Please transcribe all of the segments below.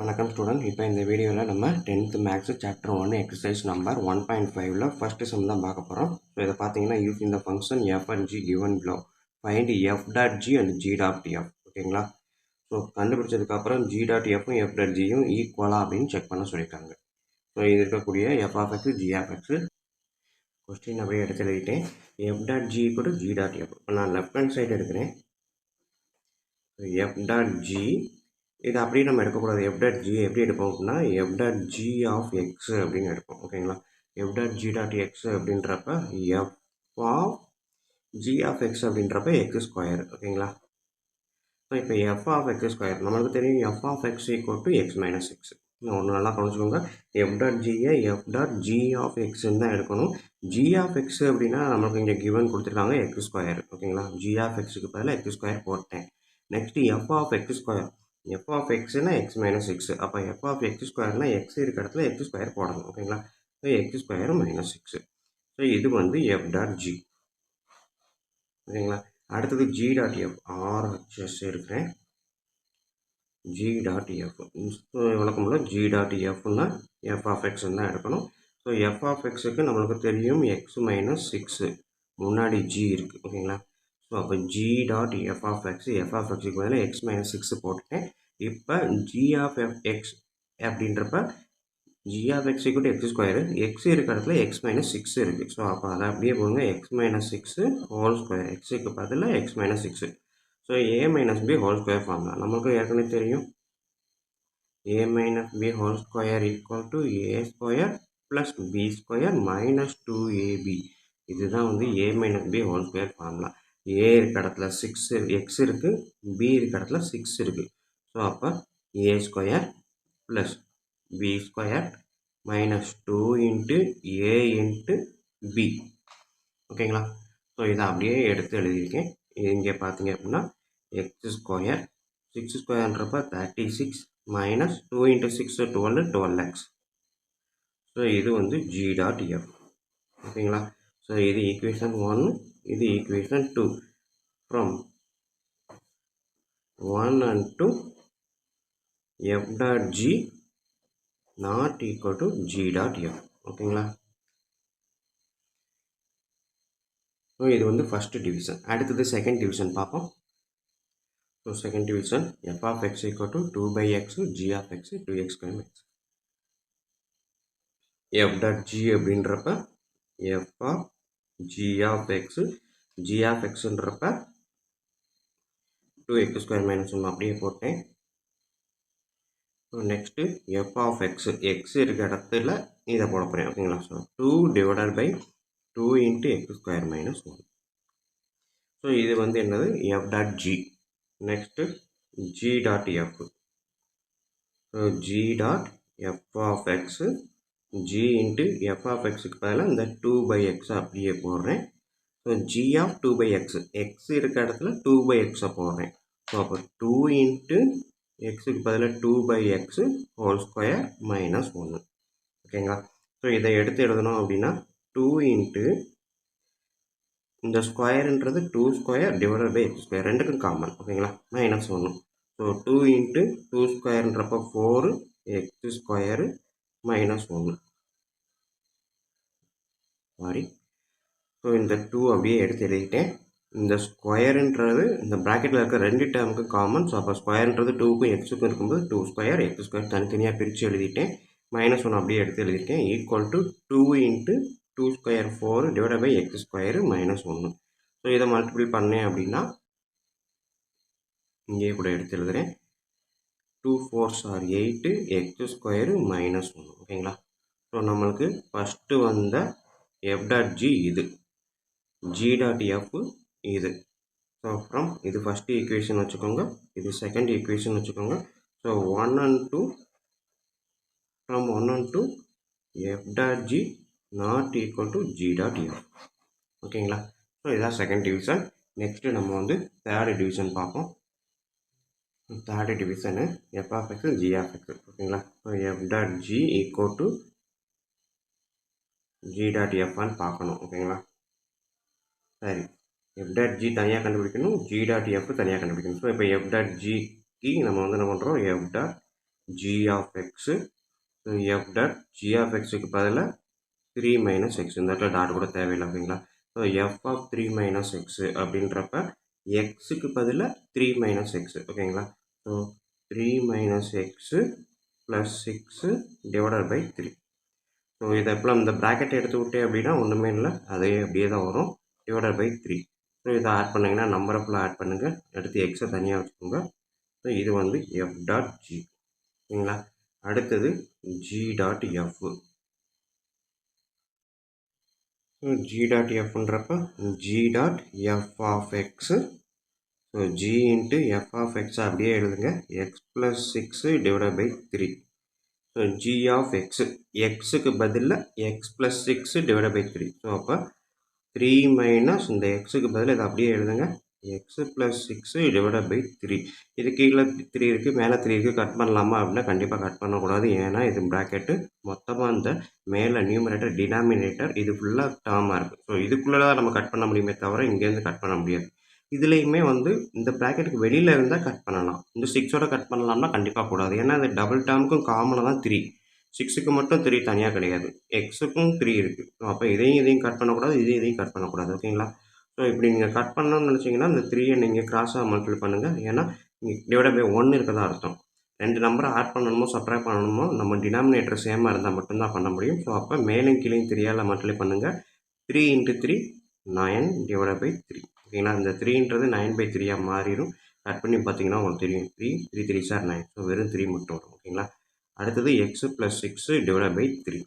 வணக்கம் ஸ்டூடெண்ட். இப்போ இந்த வீடியோவில் நம்ம 10th maths chapter 1 exercise number 1.5ல ஃபர்ஸ்ட் சம் தான் பார்க்க போகிறோம். ஸோ இதை பார்த்தீங்கன்னா using the function f and g given below find f dot g and g dot f. ஓகேங்களா? ஸோ கண்டுபிடிச்சதுக்கப்புறம் ஜி டாட் எஃப்பும் எஃப் டாட் ஜியும் ஈக்குவலாக அப்படின்னு செக் பண்ண சொல்லியிருக்காங்க. ஸோ இது இருக்கக்கூடிய f of x g of x question அப்படியே எடுத்து எழுதிட்டேன். F dot g equal to g dot f. இப்போ நான் லெஃப்ட் ஹேண்ட் சைடு எடுக்கிறேன். எஃப் டாட் ஜி இது அப்படியே நம்ம எடுக்கக்கூடாது. எஃப் டாட் ஜி எப்படி எடுப்போம் அப்படின்னா f dot g of x அப்படின்னு எடுப்போம். ஓகேங்களா? F dot g dot x அப்படின்றப்ப f of g of x அப்படின்றப்ப எக்ஸ் ஸ்கொயர். ஓகேங்களா? ஸோ இப்போ எஃப் ஆஃப் எக்ஸ் ஸ்கொயர் நம்மளுக்கு தெரியும். F of X equal to x minus x. ஒன்று நல்லா கவனிச்சுக்கோங்க. எஃப் டாட் ஜியை எஃப் டாட் ஜி ஆஃப் எக்ஸ்ன்னு தான் எடுக்கணும். ஜி ஆஃப் எக்ஸ் அப்படின்னா நம்மளுக்கு இங்கே கிவன் கொடுத்துருக்காங்க எக்ஸ் ஸ்கொயர். ஓகேங்களா? ஜி ஆஃப் எக்ஸுக்கு பதிலாக எக்ஸ் ஸ்கொயர் போட்டேன். Next f of x square. F of எக்ஸ்னா எக்ஸ் மைனஸ் எக்ஸ். அப்போ எஃப் ஆஃப் எக்ஸ் ஸ்கொயர்னா எக்ஸ் இருக்க இடத்துல எக்ஸ் ஸ்கொயர் போடணும். ஓகேங்களா? So x square minus x. So இது வந்து எஃப் டாட் ஜி. ஓகேங்களா? அடுத்தது ஜி டாட் எஃப். ஆர்ஹெச்எஸ் இருக்கிறேன். G dot f. ஸோ வழக்கம்போல ஜி டாட் எஃப்னா எஃப் ஆஃப் எக்ஸ்ன்னு தான் எடுக்கணும். ஸோ எஃப் ஆஃப் எக்ஸுக்கு நம்மளுக்கு தெரியும் எக்ஸ் மைனஸ் சிக்ஸு முன்னாடி ஜி இருக்குது. ஓகேங்களா? ஸோ அப்போ ஜி டாட் எஃப் ஆஃப் எக்ஸுக்கு பதிலாக எக்ஸ் மைனஸ் சிக்ஸு போட்டுட்டேன். இப்போ ஜி ஆஃப் எக்ஸ் அப்படின்றப்ப g of X equal to x square. X இருக்கிற இடத்துல எக்ஸ் மைனஸ் சிக்ஸ் இருக்குது. ஸோ அப்போ அதை அப்படியே போடுங்க. X minus six whole square. எக்ஸுக்கு பதிலாக x minus six. So a minus b whole square formula நமக்கு ஏற்கனவே தெரியும். A minus b whole square equal to a square plus b square minus 2ab. இதுதான் வந்து a minus b whole square formula. ஏ இருக்க இடத்துல six X இருக்குது, B இருக்க இடத்துல சிக்ஸ் இருக்குது. ஸோ அப்போ a square plus b square minus 2 into a into b. ஓகேங்களா? ஸோ இதை அப்படியே எடுத்து எழுதியிருக்கேன். இங்கே பார்த்தீங்க அப்படின்னா எக்ஸ் ஸ்கொயர் சிக்ஸ் ஸ்கொயர்ன்றப்ப 36 மைனஸ் 2 இன்ட்டு 6 12x. ஸோ இது வந்து ஜி டாட் எஃப். ஓகேங்களா? ஸோ இது ஈக்குவேஷன் 1, இது equation 2. From 1 and 2 f dot g not equal to g dot f. ஓகேங்களா? ஸோ இது வந்து ஃபஸ்ட்டு டிவிஷன். அடுத்தது செகண்ட் டிவிஷன் பார்ப்போம். So second division f of X equal to 2/x g of x 2x square x. F dot g அப்படின்றப்ப f of g of எக்ஸுன்றப்ப 2x square minus 1 அப்படியே போட்டேன். So next f of x இருக்க இடத்துல இதை போட போகிறேன். ஓகேங்களா? So 2 divided by 2 into x square minus 1. So இது வந்து என்னது f dot g. Next g dot f. So g dot f of x G into f of எக்ஸுக்கு பதிலாக இந்த 2/x அப்படியே போடுறேன். So g of 2/x X இருக்க இடத்துல 2/x போடுறேன். ஸோ அப்போ 2 இன்ட்டு எக்ஸுக்கு பதிலாக 2/x ஹோல் ஸ்கொயர் மைனஸ் 1. ஓகேங்களா? ஸோ இதை எடுத்து எழுதணும் அப்படின்னா 2 இன்ட்டு இந்த ஸ்கொயருன்றது 2 square divided by x square ரெண்டுக்கும் காமன். ஓகேங்களா? மைனஸ் 1. ஸோ 2 இன்ட்டு 2 ஸ்கொயருன்றப்போ 4 x square minus 1. Sorry. So இந்த 2 அப்படியே எடுத்து எழுதிட்டேன். இந்த ஸ்கொயருன்றது இந்த ப்ராக்கெட்டில் இருக்க ரெண்டு டேர்முக்கு காமன். ஸோ அப்போ ஸ்கொயருன்றது 2க்கும் எக்ஸுக்கும் இருக்கும்போது 2 ஸ்கொயர் எக்ஸ் ஸ்கொயர் தனித்தனியாக பிரித்து எழுதிட்டேன். மைனஸ் 1 அப்படியே எடுத்து எழுதியிருக்கேன். Equal to 2 into 2 square 4 divide by x square minus 1. So இதை மல்டிபிள் பண்ணேன் அப்படின்னா இங்கேயே கூட எடுத்து எழுதுகிறேன். 2 4s are 8 X square minus 1. ஓகேங்களா? ஸோ நம்மளுக்கு ஃபஸ்ட்டு வந்த எஃப் டாட் ஜி இது, ஜி டாட் எஃப் இது. ஸோ அப்புறம் இது ஃபஸ்ட்டு ஈக்குவேஷன் வச்சுக்கோங்க, இது செகண்ட் ஈக்குவேஷன் வச்சுக்கோங்க. So 1 and 2 from 1 and 2 f dot g not equal to g dot f. ஓகேங்களா? ஸோ இதுதான் செகண்ட் டிவிஷன். நெக்ஸ்ட்டு நம்ம வந்து தேர்டு டிவிஷன் பார்ப்போம். Third division f of x g of x. ஓகேங்களா? So f dot g equal to g dot எஃப்னு பார்க்கணும். ஓகேங்களா? சரி, எஃப் டாட் ஜி தனியாக கண்டுபிடிக்கணும், ஜி டாட் எஃப் தனியாக கண்டுபிடிக்கணும். ஸோ இப்போ எஃப் டாட் ஜிக்கு நம்ம வந்து என்ன பண்ணுறோம், F dot g of x. So f dot g of xக்கு பதிலாக 3 மைனஸ் எக்ஸ், இந்த இடத்துல டாட் கூட தேவையில்லை ஓகேங்களா. So f of 3 minus x அப்படின்றப்ப எக்ஸுக்கு பதிலாக 3 மைனஸ் எக்ஸு ஓகேங்களா. So 3 minus x plus 6 divided by 3. So இதை இப்போ இந்த ப்ராக்கெட் எடுத்து விட்டே அப்படின்னா ஒன்றுமே இல்லை, அதே அப்படியே தான் வரும், டிவைடட் பை 3. ஸோ இதை ஆட் பண்ணிங்கன்னா நம்பரை ஃபுல்லாக ஆட் பண்ணுங்கள், எடுத்து எக்ஸை தனியாக வச்சுக்கோங்க. ஸோ இது வந்து எஃப் டாட் ஜி ஓகேங்களா. அடுத்தது g dot F. g dot fன்றப்ப g dot f of x. So g into f of x அப்படியே எழுதுங்க, x plus 6 divided by 3. So g of x, xக்கு பதிலாக x plus 6 divided by 3. So அப்போ 3 minus இந்த எக்ஸுக்கு பதில் இதை அப்படியே எழுதுங்க, எக்ஸு ப்ளஸ் 6 டிவைடட் பை 3. இது கீழே 3 இருக்குது, மேலே 3 இருக்குது, கட் பண்ணலாமா அப்படின்னா கண்டிப்பாக கட் பண்ணக்கூடாது. ஏன்னா இது ப்ராக்கெட்டு மொத்தமாக இந்த மேலே நியூமரேட்டர் டினாமினேட்டர் இது ஃபுல்லாக டேர்மாக இருக்குது. ஸோ இதுக்குள்ளே தான் நம்ம கட் பண்ண முடியுமே தவிர இங்கேருந்து கட் பண்ண முடியாது. இதுலேயுமே வந்து இந்த ப்ராக்கெட்டுக்கு வெளியில் இருந்தால் கட் பண்ணலாம், இந்த 6ஓட கட் பண்ணலாம்னா கண்டிப்பாக கூடாது. ஏன்னா இந்த டபுள் டேர்முக்கும் காமனாக தான் 3, 6க்கு மட்டும் 3 தனியாக கிடையாது, எக்ஸுக்கும் 3 இருக்குது. ஸோ அப்போ இதையும் கட் பண்ணக்கூடாது, இதையும் கட் பண்ணக்கூடாது ஓகேங்களா. ஸோ இப்படி நீங்கள் கட் பண்ணணும்னு நினச்சிங்கன்னா இந்த 3ஐ நீங்கள் கிராஸாக மல்டிப்ளை பண்ணுங்கள். ஏன்னா இங்கே டிவைட் பை 1 இருக்கதா அர்த்தம். 2 நம்பரை ஆட் பண்ணணுமோ சப்ராக்ட் பண்ணணுமோ நம்ம டினாமினேட்டர் சேமாக இருந்தால் மட்டும்தான் பண்ண முடியும். ஸோ அப்போ மேலும் கீழே 3ஆல் மல்டிப்ளை பண்ணுங்கள். 3 × 3 9 டிவைட் பை 3 ஓகேங்களா. இந்த 3ன்றது 9/3ஆக மாறிடும். கட் பண்ணி பார்த்தீங்கன்னா உங்களுக்கு தெரியும், 3 3 3 சார் 9. ஸோ வெறும் 3 மட்டும் வரும் ஓகேங்களா. அடுத்தது x plus 6 divide by 3.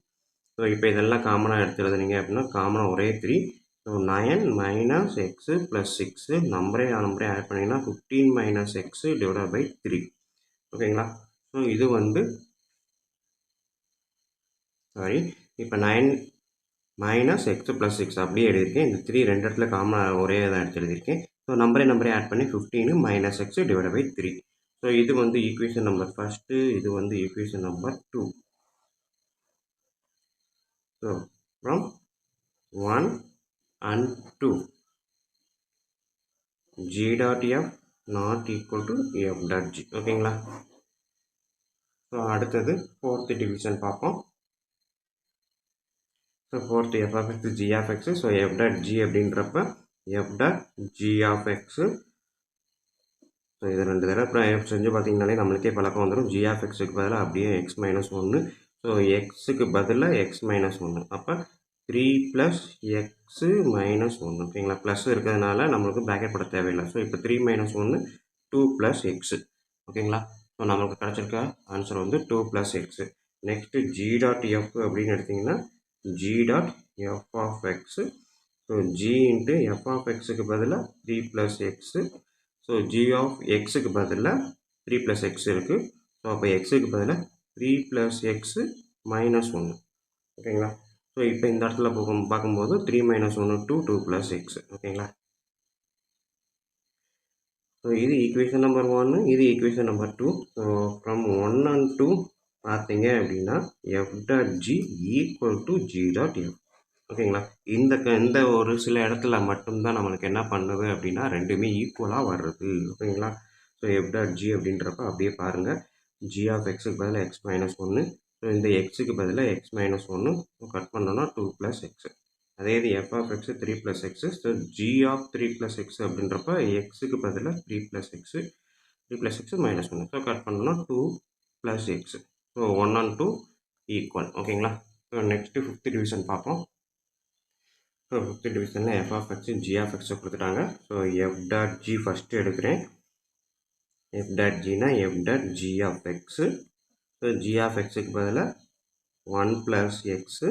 So இப்போ இதெல்லாம் காமனாக எடுத்து எழுதுனீங்க அப்படின்னா காமனாக ஒரே 3. ஸோ 9 மைனஸ் எக்ஸு ப்ளஸ் 6 நம்பரே ஆட் பண்ணிங்கன்னா 15 மைனஸ் எக்ஸு டிவைட் பை 3 ஓகேங்களா. ஸோ இது வந்து இப்போ 9 மைனஸ் எக்ஸு ப்ளஸ் 6 அப்படியே எழுதியிருக்கேன். இந்த 3 ரெண்டு இடத்துல காமனாக ஒரே தான் எடுத்து எழுதியிருக்கேன். ஸோ நம்பரே ஆட் பண்ணி 15 minus x divide by 3. So இது வந்து ஈக்குவேஷன் நம்பர் ஃபஸ்ட்டு, இது வந்து equation number 2. So from 1 and 2 g dot f not equal to f dot g ஓகேங்களா. ஸோ அடுத்தது 4th டிவிஷன் பார்ப்போம். So 4th f of x g of x. So f dot g அப்படின்றப்ப f dot g of x. So இது 2 தடவை செஞ்சு பார்த்தீங்கன்னாலே நம்மளுக்கே பழக்கம் வந்துடும். g of xக்கு பதிலாக அப்படியே x மைனஸ் 1. ஸோ எக்ஸுக்கு பதிலாக x மைனஸ் 1, அப்போ 3 ப்ளஸ் எக்ஸு மைனஸ் 1 ஓகேங்களா. ப்ளஸ் இருக்கிறதுனால நம்மளுக்கு ப்ராக்கெட் போட தேவையில்லை. ஸோ இப்போ 3 மைனஸ் 1 2 ப்ளஸ் எக்ஸு ஓகேங்களா. ஸோ நம்மளுக்கு கிடச்சிருக்க ஆன்சர் வந்து 2 plus x. Next g dot f அப்படின்னு எடுத்திங்கன்னா g dot f of x. So g into f of எக்ஸுக்கு பதிலாக 3 plus x. So g of எக்ஸுக்கு பதிலாக 3 ப்ளஸ் எக்ஸ் இருக்குது. ஸோ அப்போ எக்ஸுக்கு பதிலாக 3 ப்ளஸ் எக்ஸு மைனஸ் 1 ஓகேங்களா. ஸோ இப்போ இந்த இடத்துல பார்க்கும்போது 3 மைனஸ் 1 2 ப்ளஸ் எக்ஸ் ஓகேங்களா. ஸோ இது ஈக்குவேஷன் நம்பர் 1, இது equation number 2. So from 1 and 2 பார்த்தீங்க அப்படின்னா f dot g equal to g dot f ஓகேங்களா. இந்த ஒரு சில இடத்துல மட்டும்தான் நம்மளுக்கு என்ன பண்ணுது அப்படின்னா ரெண்டுமே ஈக்குவலாக வர்றது ஓகேங்களா. ஸோ எஃப் டாட் ஜி அப்படின்றப்ப அப்படியே பாருங்கள், ஜி ஆஃப் எக்ஸுக்கு பதிலாக எக்ஸ் மைனஸ் 1. ஸோ இந்த எக்ஸுக்கு பதிலாக எக்ஸ் மைனஸ் 1 கட் பண்ணோன்னா 2 ப்ளஸ் எக்ஸு. அதே இது f of x 3 plus x. So g of 3 plus x அப்படின்றப்ப எக்ஸுக்கு பதிலாக 3 plus x, 3 plus x minus 1. So cut பண்ணோன்னா 2 plus x. So 1 and 2 equal ஓகேங்களா. ஸோ நெக்ஸ்ட்டு 5th டிவிஷன் பார்ப்போம். So 5th டிவிஷனில் f of x g of எக்ஸை கொடுத்துட்டாங்க. So f dot g first எடுக்கிறேன். எஃப் டாட் ஜினா f dot g of x. So g of எக்ஸுக்கு பதிலாக 1 plus x.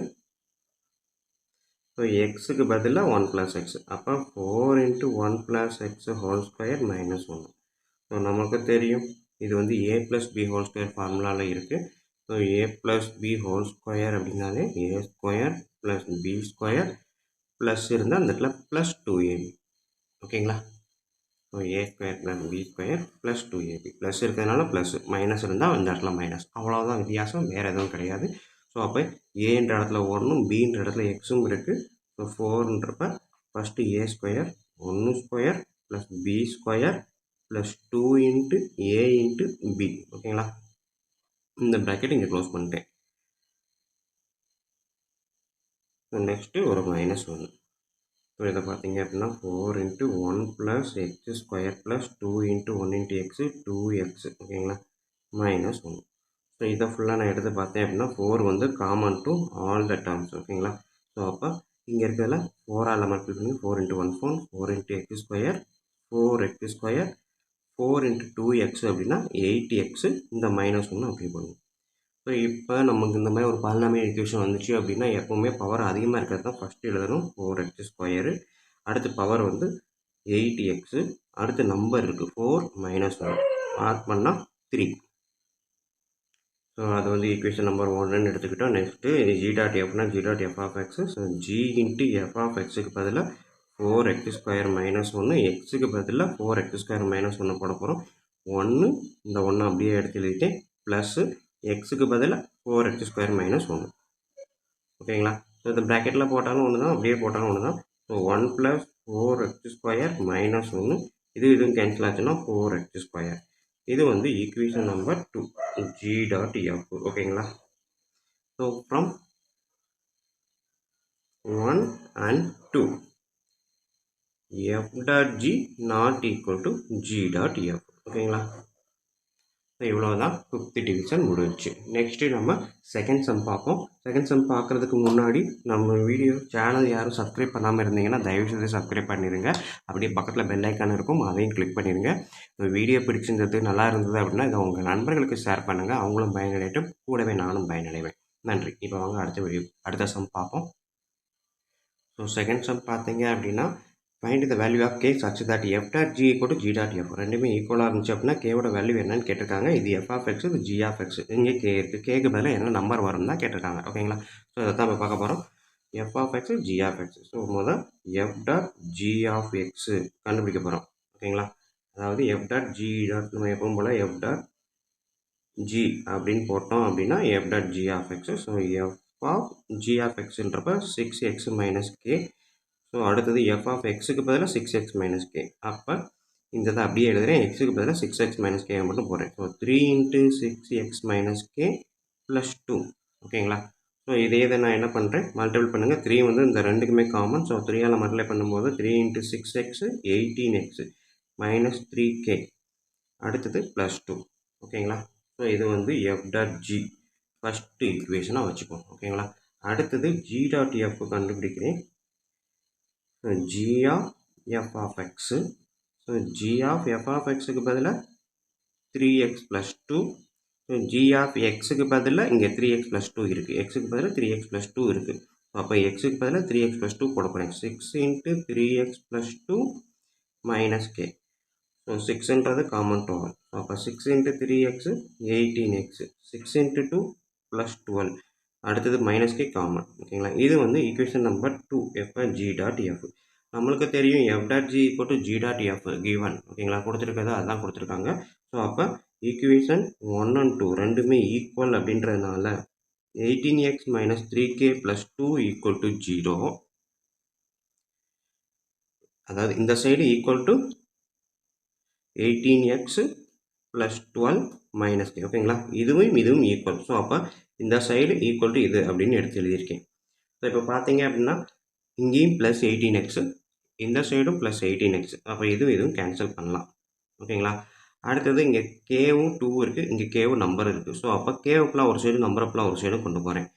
So எக்ஸுக்கு பதிலாக 1 ப்ளஸ் எக்ஸு. அப்போ 4 × 1 plus x whole square minus 1. So நமக்கு தெரியும் இது வந்து a plus b whole square ஃபார்முலாவில் இருக்குது. So a plus b whole square அப்படின்னாலே a square plus b square plus இருந்தால் அந்த இடத்துல ப்ளஸ் 2ab ஓகேங்களா. So a square plus b square plus 2ab plus இருக்கிறதுனால ப்ளஸ், மைனஸ் இருந்தால் இந்த இடத்துல மைனஸ், அவ்வளோதான் வித்தியாசம், வேறு எதுவும் கிடையாது. ஸோ அப்போ ஏன்ற இடத்துல 1ம் பின்ற இடத்துல எக்ஸும் இருக்குது. ஸோ 4ன்றப்ப first a square 1 square plus b square plus 2 × a × b ஓகேங்களா. இந்த ப்ராக்கெட் இங்கே க்ளோஸ் பண்ணிட்டேன். ஸோ நெக்ஸ்ட்டு ஒரு -1. ஸோ இதை பார்த்தீங்க அப்படின்னா 4 × 1 + x² + 2 × 1 × x 2x ஓகேங்களா, -1. ஸோ இதை ஃபுல்லாக நான் எடுத்து பார்த்தேன் அப்படின்னா 4 வந்து common to all the terms ஓகேங்களா. ஸோ அப்போ இங்கே இருக்கிறதுல 4ஆல் மல்டிப்ளை பண்ணி 4 × 1 4 4 × x², 4x², 4 × 2x அப்படின்னா 8x, இந்த -1 அப்ளை பண்ணுவோம். ஸோ இப்போ நமக்கு இந்த மாதிரி ஒரு பாலினாமியல் ஈக்குவேஷன் வந்துச்சு அப்படின்னா எப்போவுமே பவர் அதிகமாக இருக்கிறது தான் ஃபஸ்ட்டு எழுதணும். 4x², அடுத்து பவர் வந்து 8x, அடுத்து நம்பர் இருக்குது 4 -1 ஆட் பண்ணால் 3. ஸோ அது வந்து ஈக்குவேஷன் நம்பர் 1ன்னு எடுத்துக்கிட்டோம். நெக்ஸ்ட்டு இது g.fனா g.f(x). ஸோ g × f(x)க்கு பதிலாக 4x² -1, எக்ஸுக்கு பதிலாக 4x² -1 போட போகிறோம். 1 இந்த 1 அப்படியே எடுத்து எழுதிட்டேன், ப்ளஸ்ஸு எக்ஸுக்கு பதிலாக 4x² -1 ஓகேங்களா. ஸோ இந்த ப்ராக்கெட்டில் போட்டாலும் ஒன்று தான், அப்படியே போட்டாலும் ஒன்று தான். ஸோ 1 + 4x² -1, இதுவும் கேன்சல் ஆச்சுன்னா 4x². இது வந்து ஈக்குவேஷன் நம்பர் 2 g.f ஓகேங்களா. So from 1 and 2 f.g not equal to g.f ஓகேங்களா. இவ்வளோ தான் 5th டிவிஷன் முடிஞ்சிச்சு. நெக்ஸ்ட்டு நம்ம செகண்ட் சம் பார்ப்போம். செகண்ட் சம் பார்க்குறதுக்கு முன்னாடி நம்ம வீடியோ சேனல் யாரும் சப்ஸ்கிரைப் பண்ணாமல் இருந்தீங்கன்னா தயவுசெய்து சப்ஸ்கிரைப் பண்ணிடுங்க. அப்படியே பக்கத்தில் பெல் ஐக்கான் இருக்கும், அதையும் கிளிக் பண்ணிடுங்க. வீடியோ பிடிச்சிருந்தது, நல்லா இருந்தது அப்படின்னா இதை உங்கள் நண்பர்களுக்கு ஷேர் பண்ணுங்கள். அவங்களும் பயனடையட்டும், கூடவே நானும் பயனடைவேன். நன்றி. இப்போ வாங்க அடுத்த சம் பார்ப்போம். ஸோ செகண்ட் சம் பார்த்தீங்க அப்படின்னா find the value of k such that f.g = g.f. ரெண்டுமே ஈக்குவலாக இருந்துச்சு அப்படின்னா கேவோட வேல்யூ என்னன்னு கேட்டிருக்காங்க. இது f(x), இது g(x). இங்கே கே இருக்குது, கேக்கு பதிலாக என்ன நம்பர் வரும் தான் கேட்டிருக்காங்க ஓகேங்களா. ஸோ அதை தான் நம்ம பார்க்க போகிறோம். f(x), g(x). ஸோ முதல் f.g(x) கண்டுபிடிக்க போகிறோம் ஓகேங்களா. அதாவது f.g. நம்ம எப்பவும் போல் f.g அப்படின்னு போட்டோம் அப்படின்னா f.g(x). So f(g)ன்றப்ப 6x - k. So அடுத்தது f(x)க்கு பதிலாக 6x - k. அப்போ இந்த இதை அப்படியே எழுதுகிறேன், எக்ஸுக்கு பதிலாக 6x - k மட்டும் போடுறேன். ஸோ 3 × 6x - k + 2 ஓகேங்களா. ஸோ இதே இதை நான் என்ன பண்ணுறேன், மல்டிபிள் பண்ணுங்கள். 3 வந்து இந்த ரெண்டுக்குமே காமன். ஸோ 3ஆல் மல்டிப்ளை பண்ணும்போது 3 × 6x 18x - 3k, அடுத்தது +2 ஓகேங்களா. ஸோ இது வந்து f.g ஃபஸ்ட்டு ஈக்குவேஷனாக வச்சுப்போம் ஓகேங்களா. அடுத்தது g.f கண்டுபிடிக்கிறேன். g(f(x). ஸோ g(f(x)க்கு பதிலாக 3x + 2. ஸோ g(x)க்கு பதிலாக இங்கே 3x + 2 இருக்குது, எக்ஸுக்கு பதிலாக 3x + 2 இருக்குது. அப்போ எக்ஸுக்கு பதிலாக 3x + 2 போட போகிறேன். 6 × 3x + 2 - k. ஸோ 6ன்றது காமன் டு ஆல். அப்போ 6 × 3x 18x, 6 × 2 + 12, அடுத்தது -k காமன் ஓகேங்களா. இது வந்து ஈக்குவேஷன் நம்பர் 2 f.g.f. நம்மளுக்கு தெரியும் f.g = g.f given ஓகேங்களா, கொடுத்துருக்கிறது அதுதான் கொடுத்துருக்காங்க. ஸோ அப்போ ஈக்குவேஷன் 1 and 2 ரெண்டுமே ஈக்குவல் அப்படின்றதுனால 18x - 3k + 2 = 0. அதாவது இந்த side equal to 18x + 12 - k ஓகேங்களா. இதுவும் ஈக்குவல். ஸோ அப்போ இந்த சைடு ஈக்குவல் டு இது அப்படின்னு எடுத்து எழுதியிருக்கேன். ஸோ இப்போ பார்த்தீங்க அப்படின்னா இங்கேயும் +18x, இந்த சைடும் +18x. அப்போ இதுவும் கேன்சல் பண்ணலாம் ஓகேங்களா. அடுத்தது இங்கே கேவும் 2 இருக்குது, இங்கே கேவும் நம்பர் இருக்குது. ஸோ அப்போ கேவுக்குலாம் ஒரு சைடு, நம்பருக்குலாம் ஒரு சைடு கொண்டு போகிறேன்.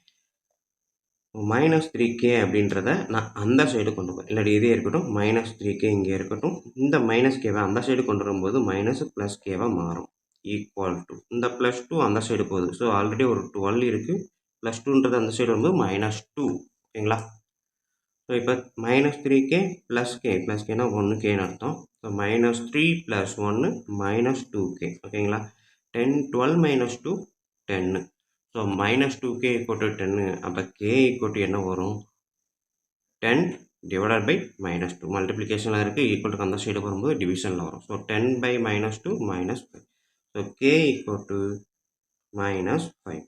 -3k அப்படின்றத நான் அந்த சைடு கொண்டு போகிறேன். இல்லாட்டி இதே இருக்கட்டும், -3k இங்கே இருக்கட்டும். இந்த -kவை அந்த சைடு கொண்டு வரும்போது -+kவாக மாறும். ஈக்குவல் டு இந்த +2 அந்த சைடு போகுது. ஸோ ஆல்ரெடி ஒரு 12 இருக்குது, +2ன்றது அந்த சைடு வரும்போது -2 ஓகேங்களா. ஸோ இப்போ -3k + k +kனா 1kன்னு அர்த்தம். ஸோ -3 + 1 -2k ஓகேங்களா. 10 12 - 2 10. So -2k = 10. அப்போ k = என்ன வரும், 10 / -2. மல்டிப்ளிகேஷனில் இருக்குது, ஈக்குவலுக்கு அந்த சைடு வரும்போது டிவிஷனில் வரும். ஸோ 10/-2 -5. ஸோ k = -5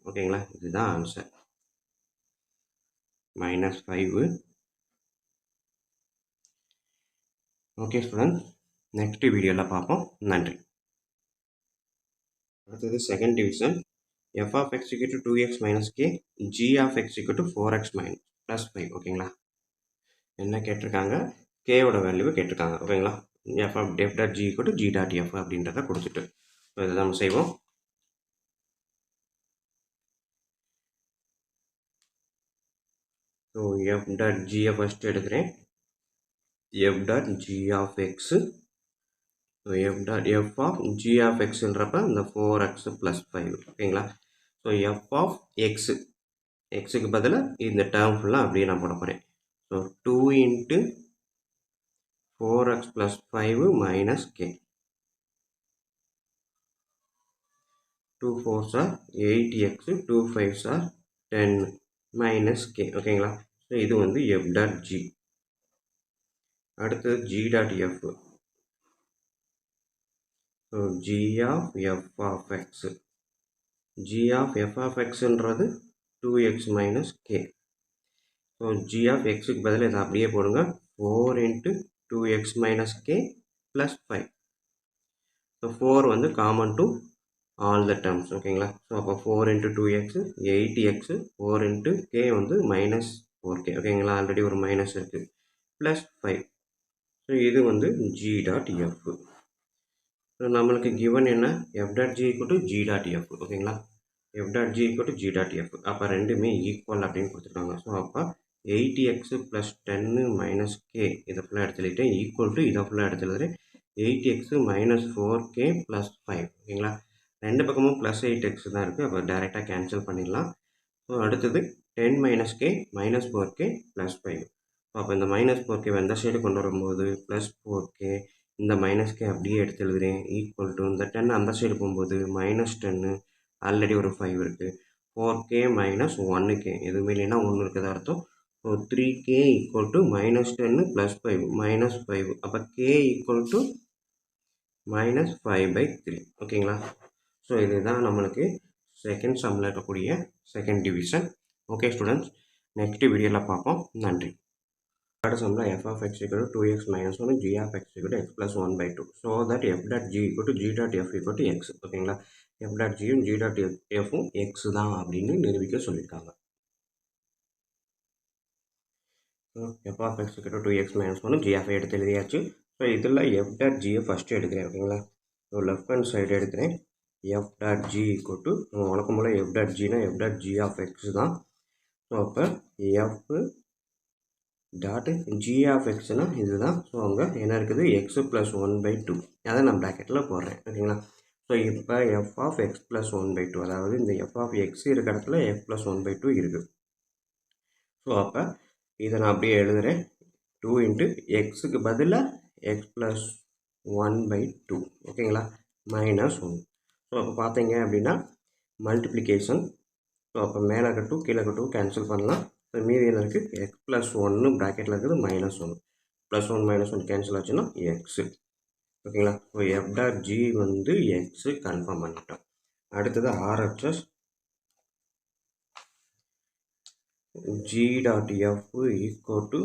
ஓகேங்களா. இதுதான் ஆன்சர், -5. ஓகே ஸ்டூடெண்ட், நெக்ஸ்ட் வீடியோவில் பார்ப்போம். நன்றி. அடுத்தது second division f of x equal to 2x minus k, g of x equal to 4x minus plus 5. ஓகேங்களா, என்ன கேட்டிருக்காங்க, கேயோட வேல்யூவை கேட்டிருக்காங்க. ஓகேங்களா, f dot g equal to g dot f அப்படின்றத கொடுத்துட்டு இதை நம்ம செய்வோம். So f dot g first எடுக்கிறேன். f dot g of x, so f dot f of g of xன்றப்ப இந்த 4x plus 5. ஓகேங்களா, ஸோ f of x, எக்ஸுக்கு பதிலாக இந்த டேர்ம் ஃபுல்லாக அப்படியே நான் போட போகிறேன். So 2 into 4x plus 5 minus k. 2 4s are 8x, 2 5s are 10 minus k. ஓகேங்களா, ஸோ இது வந்து f டாட் g. அடுத்தது g dot f. So g of f of x. g of f of xன்றது 2x minus k. So g of xக்கு பதில் இதை அப்படியே போடுங்க. 4 into 2x minus k plus 5. So 4 வந்து common to all the terms. ஓகேங்களா, so அப்போ 4 into 2x 8x, 4 into k வந்து minus 4k. ஓகேங்களா, already ஒரு மைனஸ் இருக்குது, ப்ளஸ் 5. ஸோ இது வந்து g டாட் f. ஸோ நம்மளுக்கு கிவன் என்ன, f dot g equal to g dot f. ஓகேங்களா, f dot g equal to g dot f. அப்போ ரெண்டுமே ஈக்குவல் அப்படின்னு கொடுத்துருக்காங்க. ஸோ அப்போ 8x ப்ளஸ் 10 மைனஸ் k இதை ஃபுல்லாக எடுத்துக்கிட்டேன், ஈக்குவல் டு இதை ஃபுல்லாக எடுத்துக்கிறேன் 8x மைனஸ் 4k ப்ளஸ் 5. ஓகேங்களா, ரெண்டு பக்கமும் ப்ளஸ் 8x தான் இருக்குது, அப்போ டைரெக்டாக கேன்சல் பண்ணிடலாம். ஸோ அடுத்தது 10 minus k minus 4k plus 5. அப்போ இந்த மைனஸ் 4k எந்த சைடு கொண்டு வரும்போது ப்ளஸ் 4k, இந்த மைனஸ் k அப்படியே எடுத்து எழுதுகிறேன், ஈக்குவல் டு இந்த 10 அந்த சைடு போகும்போது மைனஸ் 10, ஆல்ரெடி ஒரு 5 இருக்குது, 4k மைனஸ் 1k எதுவுமே இல்லைன்னா 1 இருக்குது அர்த்தம். So 3k equal to minus 10 plus 5 minus 5. அப்போ k ஈக்குவல் டு மைனஸ் 5/3. ஓகேங்களா, ஸோ இதுதான் நம்மளுக்கு செகண்ட் சம்மில் இருக்கக்கூடிய second division. Okay students, next வீடியோவில் பார்ப்போம். நன்றி. தேர்ட் சம்மில் f of x equal to 2x minus 1, g of x equal to x plus 1/2. So that f dot g equal to g dot f equal to x. ஓகேங்களா, f dot gயும் g dot fும் x தான் அப்படின்னு நிரூபிக்க சொல்லியிருக்காங்க. f of x equal to 2x minus 1, g of எடுத்து எழுதியாச்சு. So இதில் f டாட் g ஃபஸ்ட்டு எடுக்கிறேன். ஓகேங்களா, ஸோ லெஃப்ட் ஹேண்ட் சைடு எடுக்கிறேன். f dot g equal to வழக்கம் போல் f டாட் gனா f dot g of x தான். ஸோ அப்போ f டாட் g of xனா இதுதான். ஸோ அங்கே என்ன இருக்குது, x plus 1/2, அதை நான் ப்ராக்கெட்டில் போடுறேன். ஓகேங்களா, ஸோ இப்போ f of x plus 1/2, அதாவது இந்த f of x இருக்கிற இடத்துல f plus 1/2 இருக்குது. ஸோ அப்போ இதை நான் அப்படியே எழுதுகிறேன். 2 into xக்கு பதிலாக x plus 1/2. ஓகேங்களா, மைனஸ் 1. ஸோ அப்போ பார்த்தீங்க அப்படின்னா மல்டிப்ளிகேஷன். ஸோ அப்போ மேலே இருக்க 2 கீழே இருக்க 2 கேன்சல் பண்ணலாம். ஸோ மீதி என்ன இருக்குது, எக்ஸ் ப்ளஸ் 1 ப்ராக்கெட்டில் இருக்குது மைனஸ் 1. ப்ளஸ் 1 மைனஸ் 1 கேன்சல் ஆச்சுன்னா எக்ஸு. ஓகேங்களா, ஸோ எஃப் டாட் ஜி வந்து எக்ஸு கன்ஃபார்ம் பண்ணிட்டோம். அடுத்தது RHS g dot f equal to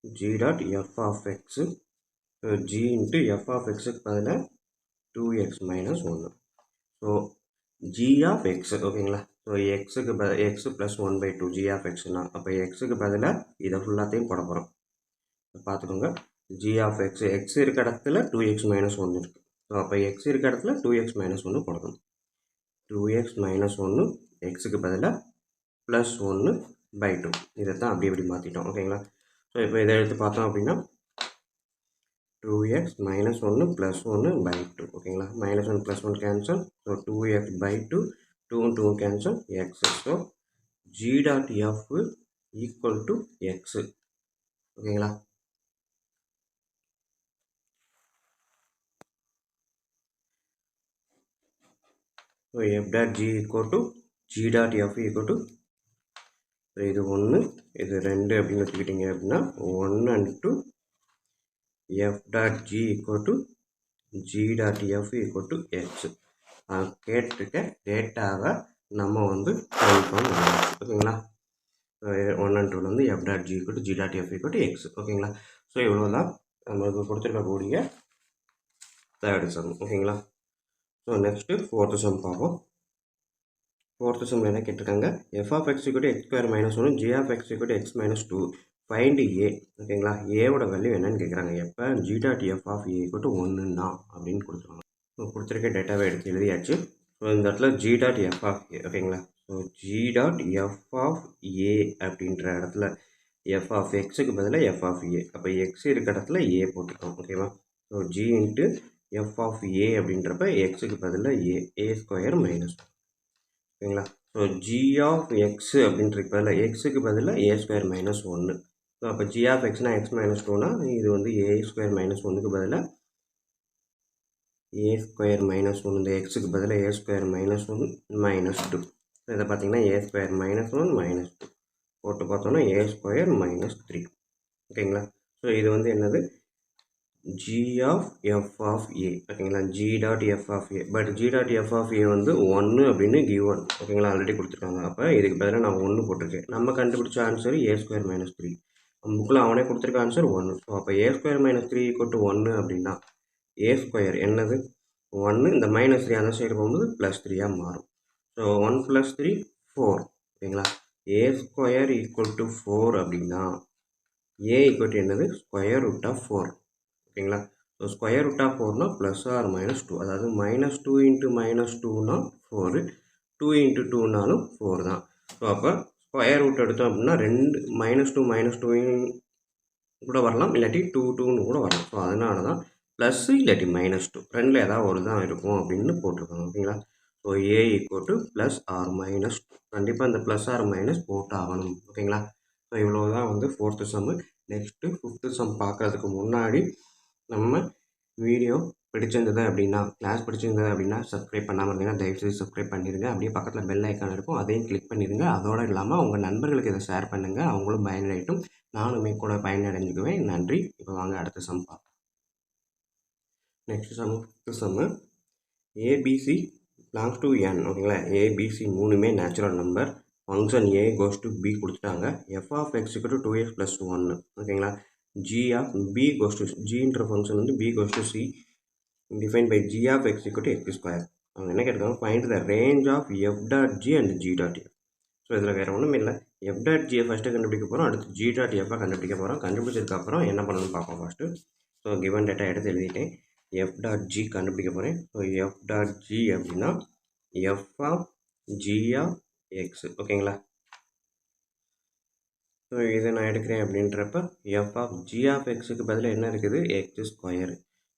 g dot f of x. So g into f of எக்ஸுக்கு பதிலாக 2x minus 1. So g of x. ஓகேங்களா, so எக்ஸுக்கு x plus 1/2 g of எக்ஸ்னா, அப்போ எக்ஸுக்கு பதிலாக இதை ஃபுல்லாத்தையும் போட போகிறோம். பார்த்துக்கோங்க, ஜி ஆஃப் எக்ஸ், எக்ஸ் இருக்க இடத்துல 2x மைனஸ் 1 இருக்குது. ஸோ அப்போ எக்ஸ் இருக்க இடத்துல 2x மைனஸ் 1 போடணும். 2x மைனஸ் 1 எக்ஸுக்கு பதிலாக ப்ளஸ் 1/2. இதை தான் அப்படி எப்படி மாற்றிட்டோம். ஓகேங்களா, ஸோ இப்போ இதை எடுத்து பார்த்தோம் அப்படின்னா 2x minus 1 plus 1/2. ஓகேங்களா, minus 1 plus 1 cancel. So 2x/2, 2 2 cancel, x. So g dot f equal to x. ஓகேங்களா, so f dot g equal to g dot f equal to, இது 1 இது 2 அப்படின்னு வச்சுக்கிட்டீங்க அப்படின்னா 1 and 2 f dot g equal to g dot f equal to x. கேட்டிருக்க டேட்டாவை நம்ம வந்து கன்ஃபார்ம் பண்ணலாம். ஓகேங்களா, 1 and 2 வந்து f dot g equal to g dot f equal to x. ஓகேங்களா, ஸோ இவ்வளோதான் நம்மளுக்கு கொடுத்துருக்கக்கூடிய தேர்டு சம். ஓகேங்களா, ஸோ நெக்ஸ்ட்டு ஃபோர்த்து சம் பார்ப்போம். ஃபோர்த்து சம்மில் என்ன கேட்டிருக்காங்க, f of X equal to x square minus ஒன்று, g of X equal to x minus two, find a. ஓகேங்களா, ஏவோட வேல்யூ என்னன்னு கேட்குறாங்க. எப்போ g dot f of a equal to 1 அப்படின்னு கொடுத்துருவாங்க. ஸோ கொடுத்துருக்க டேட்டாவை எடுத்து எழுதியாச்சு. ஸோ இந்த இடத்துல g dot f of a. ஓகேங்களா, so g dot f of a அப்படின்ற இடத்துல எஃப் ஆஃப் எக்ஸுக்கு பதிலாக எஃப் ஆஃப் ஏ, அப்போ எக்ஸ் இருக்க இடத்துல ஏ போட்டுக்கோம். ஓகேவா, so g into f of a அப்படின்றப்ப எக்ஸுக்கு பதிலாக ஏ ஸ்கொயர் மைனஸ். ஓகேங்களா, ஸோ ஜி ஆஃப் எக்ஸு அப்படின்றதுக்கு பதிலாக எக்ஸுக்கு பதிலாக ஏ ஸ்கொயர் மைனஸ் 1. ஸோ அப்போ ஜி ஆஃப் எக்ஸ்னால் எக்ஸ் மைனஸ் 2னா இது வந்து ஏ ஸ்கொயர் மைனஸ் 1க்கு பதிலாக ஏ ஸ்கொயர் மைனஸ் 1. இந்த எக்ஸுக்கு பதிலாக ஏ ஸ்கொயர் மைனஸ் 1 மைனஸ் 2. இதை பார்த்தீங்கன்னா ஏ ஸ்கொயர் மைனஸ் 1 மைனஸ் 2 போட்டு பார்த்தோன்னா ஏ ஸ்கொயர் மைனஸ் 3. ஓகேங்களா, ஸோ இது வந்து என்னது, g of f of a. ஓகேங்களா, g dot f of a. But g dot f of a வந்து 1 அப்படின்னு கிவன். ஓகேங்களா, ஆல்ரெடி கொடுத்துருக்காங்க. அப்போ இதுக்கு பதிலாக நான் 1 போட்டிருக்கேன். நம்ம கண்டுபிடிச்ச ஆன்சர் ஏ ஸ்கொயர் மைனஸ் 3. புக்கில் அவனே கொடுத்துருக்க ஆன்சர் 1. ஸோ அப்போ a square minus 3 equal to 1 அப்படின்னா ஏ ஸ்கொயர் என்னது 1, இந்த மைனஸ் 3 அந்த சைடு போகும்போது ப்ளஸ் 3 மாறும். ஸோ 1 + 3 4. ஓகேங்களா, ஏ ஸ்கொயர் ஈக்குவல் டு 4 அப்படின்னா ஏ ஈக்குவல் டு என்னது, ஸ்கொயர் ரூட் ஆஃப் 4. ஓகேங்களா, ஸோ ஸ்கொயர் ரூட் ஆஃப் 4னா ப்ளஸ் ஆர் மைனஸ் 2, அதாவது மைனஸ் 2 இன்ட்டு மைனஸ் 2னா 4, 2 இன்ட்டு 2னாலும் 4 தான். ஸோ அப்போ ஸ்கொயர் ரூட் எடுத்தோம் அப்படின்னா -2 கூட வரலாம், இல்லாட்டி 2 கூட வரலாம். ஸோ அதனால தான் ப்ளஸ் இல்லாட்டி -2 ரெண்டில் ஏதாவது ஒரு தான் இருக்கும் அப்படின்னு போட்டிருக்காங்க. ஓகேங்களா, so a equal to plus or minus 2. கண்டிப்பாக இந்த ப்ளஸ் ஆர் மைனஸ் போட்டு ஆகணும். ஓகேங்களா, ஸோ இவ்வளோ தான் வந்து 4th சம்மு. நெக்ஸ்ட்டு 5th சம் பார்க்குறதுக்கு முன்னாடி நம்ம வீடியோ பிடிச்சிருந்தது அப்படின்னா, கிளாஸ் பிடிச்சிருந்தது அப்படின்னா, சப்ஸ்கிரைப் பண்ணாமல் இருந்தீங்கன்னா தயவுசெய்து சப்ஸ்கிரைப் பண்ணிடுங்க. அப்படியே பக்கத்தில் பெல் ஐக்கான் இருக்கும், அதையும் கிளிக் பண்ணிடுங்க. அதோடு இல்லாமல் உங்கள் நண்பர்களுக்கு இதை ஷேர் பண்ணுங்கள், அவங்களும் பயனடையட்டும், நானுமே கூட பயனடைஞ்சுக்குவேன். நன்றி. இப்போ வாங்க அடுத்த சம் பார்ப்போம். Next sum 5th sum. ABC belongs to n. ஓகேங்களா, ஏபிசி மூணுமே natural number. Function A goes to B கொடுத்துட்டாங்க. எஃப் of X equal to 2x + 1. ஓகேங்களா, g of B goes to ஜின்ற ஃபங்க்ஷன் வந்து B goes to C defined by g of X equal to x square. அவங்க என்ன கேட்குறாங்க, find the range of f dot g and g dot f. So இதில் வேறு ஒன்றும் இல்லை, F dot ஜியை first கண்டுபிடிக்க போகிறோம், அடுத்து ஜி டாட் எஃப்பை கண்டுபிடிக்க போகிறோம். கண்டுபிடிச்சதுக்கப்புறம் என்ன பண்ணணும்னு பார்ப்போம் ஃபஸ்ட்டு. ஸோ கிவன் டேட்டா எடுத்து எழுதிட்டேன். எஃப் டாட் ஜி கண்டுபிடிக்க போகிறேன். ஸோ எஃப் டாட் ஜி அப்படின்னா f of g of x. ஓகேங்களா, ஸோ இதை நான் எடுக்கிறேன் அப்படின்றப்ப எஃப் ஆஃப் ஜி ஆஃப் எக்ஸுக்கு பதிலாக என்ன இருக்குது, எக்ஸ் ஸ்கொயர்.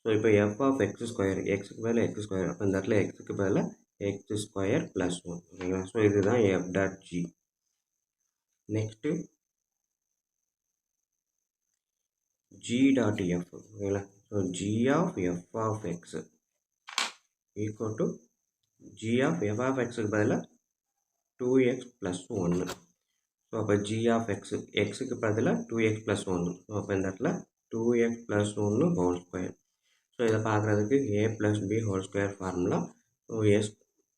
ஸோ இப்போ எஃப் ஆஃப் எக்ஸ் ஸ்கொயர், எக்ஸுக்கு பதிலாக எக்ஸ் ஸ்கொயர், அப்போ இந்த இடத்துல எக்ஸுக்கு பதிலாக எக்ஸ் ஸ்கொயர் + 1. ஓகேங்களா, ஸோ இதுதான் f dot g. Next g dot f. ஓகேங்களா, so g of f of X equal to g of f of எக்ஸுக்கு பதிலாக 2x + 1. ஸோ அப்போ ஜி ஆஃப் எக்ஸு, எக்ஸுக்கு பதிலாக 2x + 1. ஸோ அப்போ இந்த இடத்துல 2x + 1 ஹோல் ஸ்கொயர். ஸோ இதை பார்க்குறதுக்கு a + b whole square formula. So s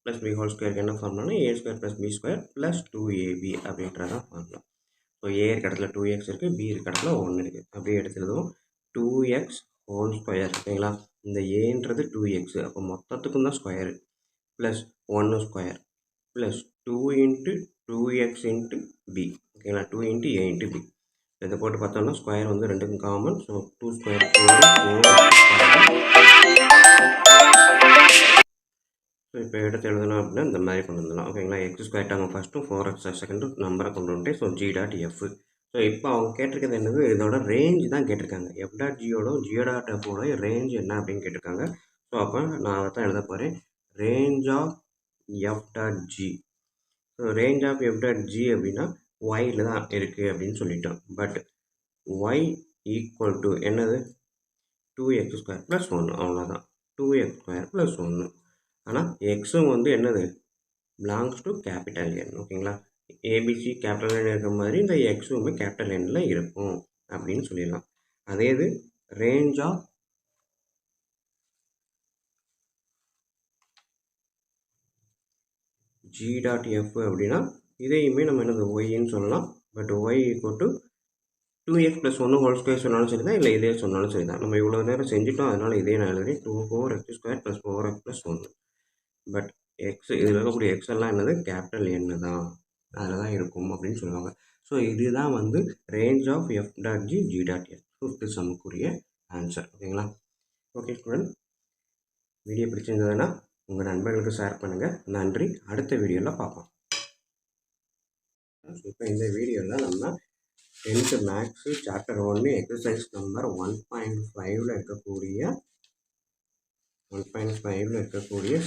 + b whole ஸ்கொயருக்கு என்ன ஃபார்முலானா a² + b² + 2ab அப்படின்றதான் ஃபார்முலா. ஸோ a இருக்க இடத்துல 2x இருக்குது, b இருக்க இடத்துல 1 இருக்குது. அப்படியே எடுத்துருவோம். 2x whole square. ஓகேங்களா, இந்த ஏன்றது 2x, அப்போ மொத்தத்துக்கும் தான் square, plus 1 square plus 2 into 2x into b. ஓகேங்களா, 2 இன்ட்டு a இன்ட்டு b. இதை போட்டு பார்த்தோம்னா ஸ்கொயர் வந்து ரெண்டுக்கும் காமன். So 2 square 4. ஸோ இப்போ எடுத்து எழுதணும் அப்படின்னா இந்த மாதிரி கொண்டு வந்துடலாம். ஓகேங்களா, எக்ஸ் ஸ்கொயர் நம்ம ஃபஸ்ட்டும் 4x செகண்டும் நம்பரை கொண்டு வந்துட்டேன். So g dot f. So இப்போ அவங்க கேட்டிருக்கிறது என்னது, இதோட ரேஞ்ச் தான் கேட்டிருக்காங்க. எஃப் டாட் ஜியோட ஜியோ டாட் எஃபோட ரேஞ்ச் என்ன அப்படின்னு கேட்டிருக்காங்க. ஸோ அப்போ நான் அதை தான் எழுத போகிறேன். Range of f dot g. So range of f dot g அப்படின்னா ஒயில் தான் இருக்குது அப்படின்னு சொல்லிட்டோம். பட் ஒய் ஈக்குவல் டு என்னது, 2x² + 1. அவ்வளோதான், 2x² + 1. ஆனால் எக்ஸும் வந்து என்னது, பிலாங்ஸ் டு கேபிட்டல் என். ஓகேங்களா, ஏபிசி கேபிட்டல் என் இருக்கிற மாதிரி இந்த எக்ஸுமே கேபிட்டல் எண்ணில் இருக்கும் அப்படின்னு சொல்லிடலாம். அதே இது range of g dot f அப்படின்னா இதையுமே நம்ம என்னது ஒய்ன்னு சொல்லலாம். But y equal to 2x + 1 whole square சொன்னாலும் சரி தான், இல்லை இதே சொன்னாலும் சரி தான். நம்ம இவ்வளோ நேரம் செஞ்சுட்டோம், அதனால் இதே நான் எழுதுறேன். 2 4x² + 4x + 1. பட் எக்ஸ் இதில் இருக்கக்கூடிய எக்ஸ் எல்லாம் என்னது கேபிட்டல் என்னு தான், அதில் தான் இருக்கும் அப்படின்னு சொல்லுவாங்க. ஸோ இதுதான் வந்து range of f dot g g dot f fifth சம்முக்குரிய ஆன்சர். ஓகேங்களா? ஓகே ஸ்டூடெண்ட், வீடியோ பிடிச்சிருந்ததுன்னா உங்கள் நண்பர்களுக்கு ஷேர் பண்ணுங்கள். நன்றி. அடுத்த வீடியோவில் பார்ப்போம். இப்போ இந்த வீடியோவில் நம்ம 10th maths chapter 1 exercise number 1.5ல் இருக்கக்கூடிய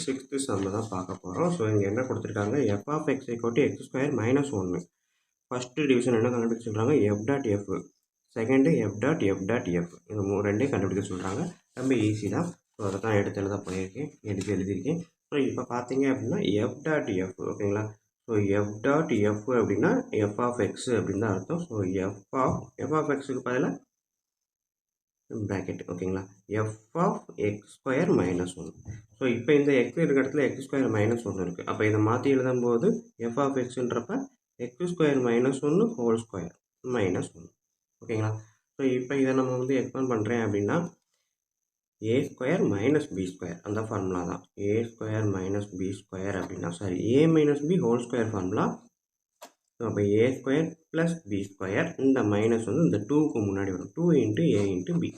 6th சம் தான் பார்க்க போகிறோம். ஸோ இங்கே என்ன கொடுத்துருக்காங்க, f of X equal x square minus 1. First division என்ன கண்டுபிடிக்க சொல்கிறாங்க, f dot f. Second f dot f. இந்த ரெண்டையும் கண்டுபிடிக்க சொல்கிறாங்க. ரொம்ப ஈஸி தான். ஸோ அதை தான் எடுத்து எழுதியிருக்கேன். ஸோ இப்போ பார்த்தீங்க அப்படின்னா எஃப் டாட் எஃப். ஓகேங்களா? ஸோ எஃப் டாட் எஃப் அப்படின்னா எஃப் ஆஃப் எக்ஸ் அப்படின்னு தான் அர்த்தம். ஸோ எஃப் ஆஃப் எக்ஸுக்கு பதிலாக ப்ராக்கெட். ஓகேங்களா? F of x square minus 1. So இப்போ இந்த எக்ஸ் இருக்கிற இடத்துல எக்ஸ் ஸ்கொயர் மைனஸ் 1 இருக்குது. அப்போ இதை மாற்றி எழுதும்போது எஃப் ஆஃப் எக்ஸுன்றப்ப x square minus 1 whole square minus 1. ஓகேங்களா? ஸோ இப்போ இதை நம்ம வந்து எக்ஸ்பேண்ட் பண்ணுறேன் அப்படின்னா a square minus b square அந்த ஃபார்முலா தான். A square minus b square அப்படின்னா a minus b whole square formula. So அப்போ a square plus b square, இந்த மைனஸ் வந்து இந்த 2க்கு முன்னாடி வரும், 2 இன்ட்டு ஏ இன்ட்டு பி.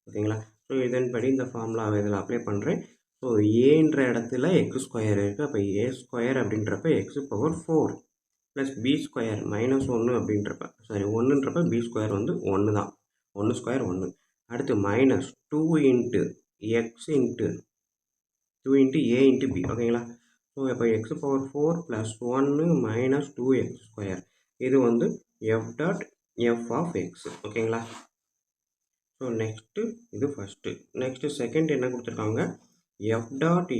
ஓகேங்களா? ஸோ இதன்படி இந்த ஃபார்முலாவை இதில் அப்ளை பண்ணுறேன். ஸோ ஏன்ற இடத்துல எக்ஸ் ஸ்கொயர் இருக்குது. அப்போ ஏ ஸ்கொயர் அப்படின்றப்ப x power 4 plus b square minus 1 அப்படின்றப்ப 1ன்றப்ப பி ஸ்கொயர் வந்து 1 தான். 1 ஸ்கொயர் 1. அடுத்து minus 2 into x into 2 into a into b. ஓகேங்களா? ஸோ இப்போ x power 4 plus 1 minus 2x square. இது வந்து f dot f of x. ஓகேங்களா? ஸோ நெக்ஸ்ட்டு இது ஃபஸ்ட்டு. நெக்ஸ்ட்டு செகண்ட் என்ன கொடுத்துருக்காங்க, எஃப் டாட்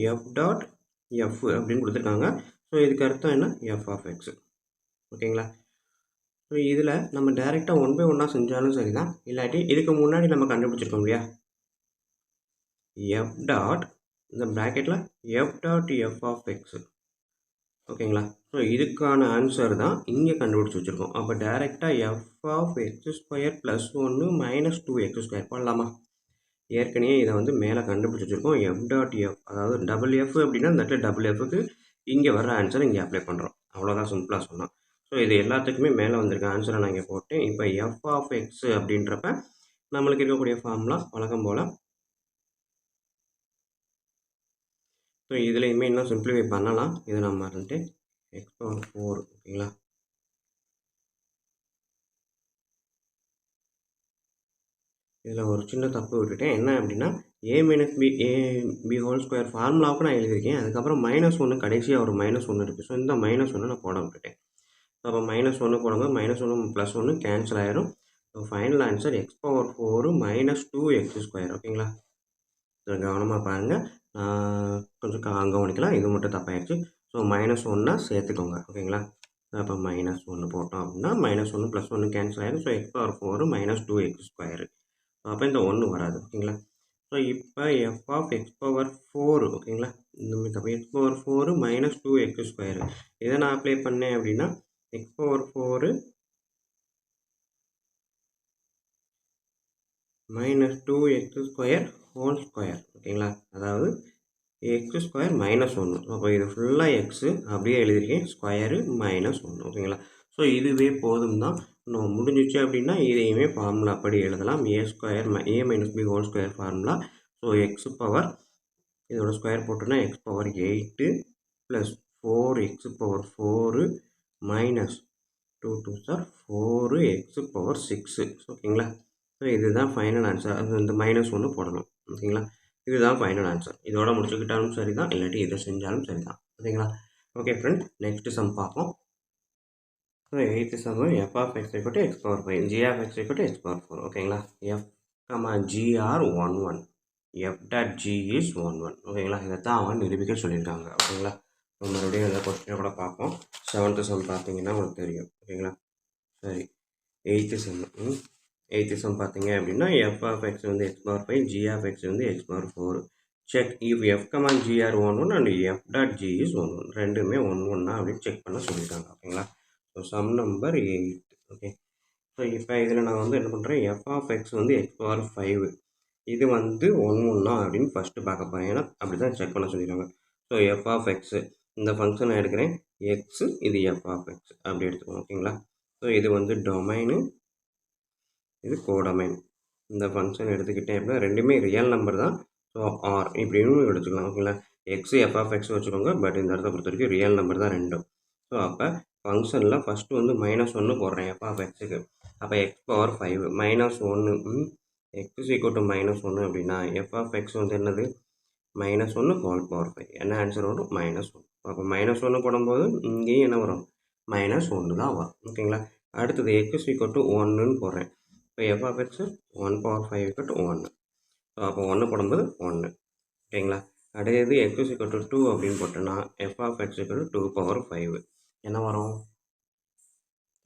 எஃப் அப்படின்னு கொடுத்துருக்காங்க. ஸோ இதுக்கு அர்த்தம் என்ன, எஃப் ஆஃப் எக்ஸ். ஓகேங்களா? ஸோ இதில் நம்ம டேரெக்டாக 1 by 1 செஞ்சாலும் சரி தான், இல்லாட்டி இதுக்கு முன்னாடி நம்ம கண்டுபிடிச்சிருக்கோம் இல்லையா, எஃப் டாட் இந்த ப்ராக்கெட்டில் f dot f of x. ஓகேங்களா? ஸோ இதுக்கான ஆன்சர் தான் இங்கே கண்டுபிடிச்சி வச்சுருக்கோம். அப்போ டேரெக்டாக f of x square plus 1 minus 2x square போடலாமா? ஏற்கனவே இதை வந்து மேலே கண்டுபிடிச்சி வச்சுருக்கோம். எஃப் டாட் எஃப், அதாவது டபுள் எஃப் அப்படின்னா இந்த இடத்துல டபுள் எஃப்க்கு இங்கே வர்ற ஆன்சர் இங்கே அப்ளை பண்ணுறோம். அவ்வளோதான், சிம்பிளாக சொன்னோம். ஸோ இது எல்லாத்துக்குமே மேலே வந்திருக்க ஆன்சரை நான் இங்கே போட்டேன். இப்போ எஃப் ஆஃப் எக்ஸ் அப்படின்றப்ப நம்மளுக்கு இருக்கக்கூடிய ஃபார்முலா வழக்கம் போல். ஸோ இதுலேயுமே இன்னும் சிம்பிளிஃபை பண்ணலாம். இதை நான் மறந்துட்டு எக்ஸ் பவர் 4. ஓகேங்களா? இதில் ஒரு சின்ன தப்பு விட்டுட்டேன். என்ன அப்படின்னா a minus b whole square ஃபார்முலாவுக்கு நான் எழுதியிருக்கேன். அதுக்கப்புறம் மைனஸ் 1 கடைசியாக ஒரு மைனஸ் 1 இருக்குது. ஸோ இந்த மைனஸ் 1 நான் போட விட்டுட்டேன். ஸோ அப்போ மைனஸ் 1 போடும்போது மைனஸ் 1 ப்ளஸ் 1 கேன்சல் ஆயிரும். So final answer X power 4 minus 2x square. ஓகேங்களா? ஸோ கவனமாக பாருங்கள், கொஞ்சம் கவனிக்கலாம், இது மட்டும் தப்பாயிடுச்சு. ஸோ மைனஸ் 1 சேர்த்துக்கோங்க. ஓகேங்களா? அப்போ மைனஸ் 1 போட்டோம் அப்படின்னா மைனஸ் 1 ப்ளஸ் 1 கேன்சல் ஆயிடும். So x power 4 minus 2x square. அப்போ இந்த 1 வராது. ஓகேங்களா? ஸோ இப்போ எஃப் ஆஃப் எக்ஸ் பவர் 4. ஓகேங்களா? இந்த X power 4 minus 2x square. இதை நான் அப்ளை பண்ணேன் அப்படின்னா X power 4 minus 2x square whole square. ஓகேங்களா? அதாவது எக்ஸ் ஸ்கொயர் மைனஸ் 1. அப்போ இது ஃபுல்லாக எக்ஸு அப்படியே எழுதியிருக்கேன், ஸ்கொயரு மைனஸ் 1. ஓகேங்களா? ஸோ இதுவே போதும் தான். நம்ம முடிஞ்சிச்சு அப்படின்னா இதையுமே ஃபார்முலா அப்படி எழுதலாம். A square a minus b whole square formula. So x power இதோட ஸ்கொயர் போட்டோன்னா x power 8 plus 4x power 4 minus 2 2 சார் 4x பவர் 6. ஓகேங்களா? ஸோ இதுதான் ஃபைனல் ஆன்சர். அது இந்த மைனஸ் 1 போடணும். ஓகேங்களா? இதுதான் ஃபைனல் ஆன்சர். இதோட முடிச்சுக்கிட்டாலும் சரி தான், இல்லாட்டி இதை செஞ்சாலும் சரி தான். ஓகேங்களா? ஓகே ஃப்ரெண்ட், நெக்ஸ்ட் சம் பார்ப்போம். So 8th sum f of X equal to x power 5 g of X equal to x power 4. ஓகேங்களா? F g R 1 f dot g is 1 ஓகேங்களா? இதை தான் அவன் நிரூபிக்க சொல்லியிருக்காங்க. ஓகேங்களா? ஸோ மறுபடியும் இந்த கொஸ்டினை கூட பார்ப்போம். 7th சம் பார்த்தீங்கன்னா உங்களுக்கு தெரியும். ஓகேங்களா? சரி, 8th சம் பார்த்தீங்க அப்படின்னா எஃப் ஆஃப் எக்ஸ் வந்து x power 5 g of x வந்து x power 4. Check if f comma g R 1 and f dot g is 1 ரெண்டுமே 1 அப்படின்னு செக் பண்ண சொல்லியிருக்காங்க. ஓகேங்களா? So sum number 8. Okay, so இப்போ இதில் நான் வந்து என்ன பண்ணுறேன், எஃப் ஆஃப் எக்ஸ் வந்து எக்ஸ் பவர் 5 இது வந்து 1 அப்படின்னு ஃபஸ்ட்டு பார்க்க போகிறேன். ஏன்னா அப்படி தான் செக் பண்ண சொல்லிடுறாங்க. ஸோ எஃப் ஆஃப் எக்ஸு இந்த ஃபங்க்ஷன் நான் எடுக்கிறேன் எக்ஸு, இது எஃப் ஆஃப் எக்ஸ் அப்படி எடுத்துக்கணும். ஓகேங்களா? ஸோ இது வந்து டொமைனு, இது கோடொமைன். இந்த ஃபங்க்ஷன் எடுத்துக்கிட்டேன் அப்படின்னா ரெண்டுமே ரியல் நம்பர் தான். ஸோ ஆர் இப்படின்னு எடுத்துக்கலாம். ஓகேங்களா? எக்ஸு எஃப் ஆஃப் எக்ஸ் வச்சுக்கோங்க. பட் இந்த இடத்த பொறுத்த வரைக்கும் ரியல் நம்பர் தான் ரெண்டும். ஸோ அப்போ ஃபங்க்ஷனில் ஃபஸ்ட்டு வந்து -1 போடுறேன் எஃப் ஆஃப் எக்ஸுக்கு. அப்போ X power 5 -1 X is equal to -1 அப்படின்னா எஃப் ஆஃப் எக்ஸ் வந்து என்னது -1 ஹோல் பவர் 5. என்ன ஆன்சர் வரும்? -1. அப்போ -1 போடும்போது இங்கேயும் என்ன வரும்? -1 தான் வரும். ஓகேங்களா? அடுத்தது எக்ஸ் இஸ் ஈக்குவல் டு 1ன்னு போடுறேன். இப்போ f of x 1 power 5 equal to 1. So அப்போ 1 போடும்போது 1. ஓகேங்களா? அடுத்தது எக்ஸ் இஸ் ஈக்குவல் டு 2 அப்படின்னு போட்டோன்னா f of X equal to 2 power 5 என்ன வரும்?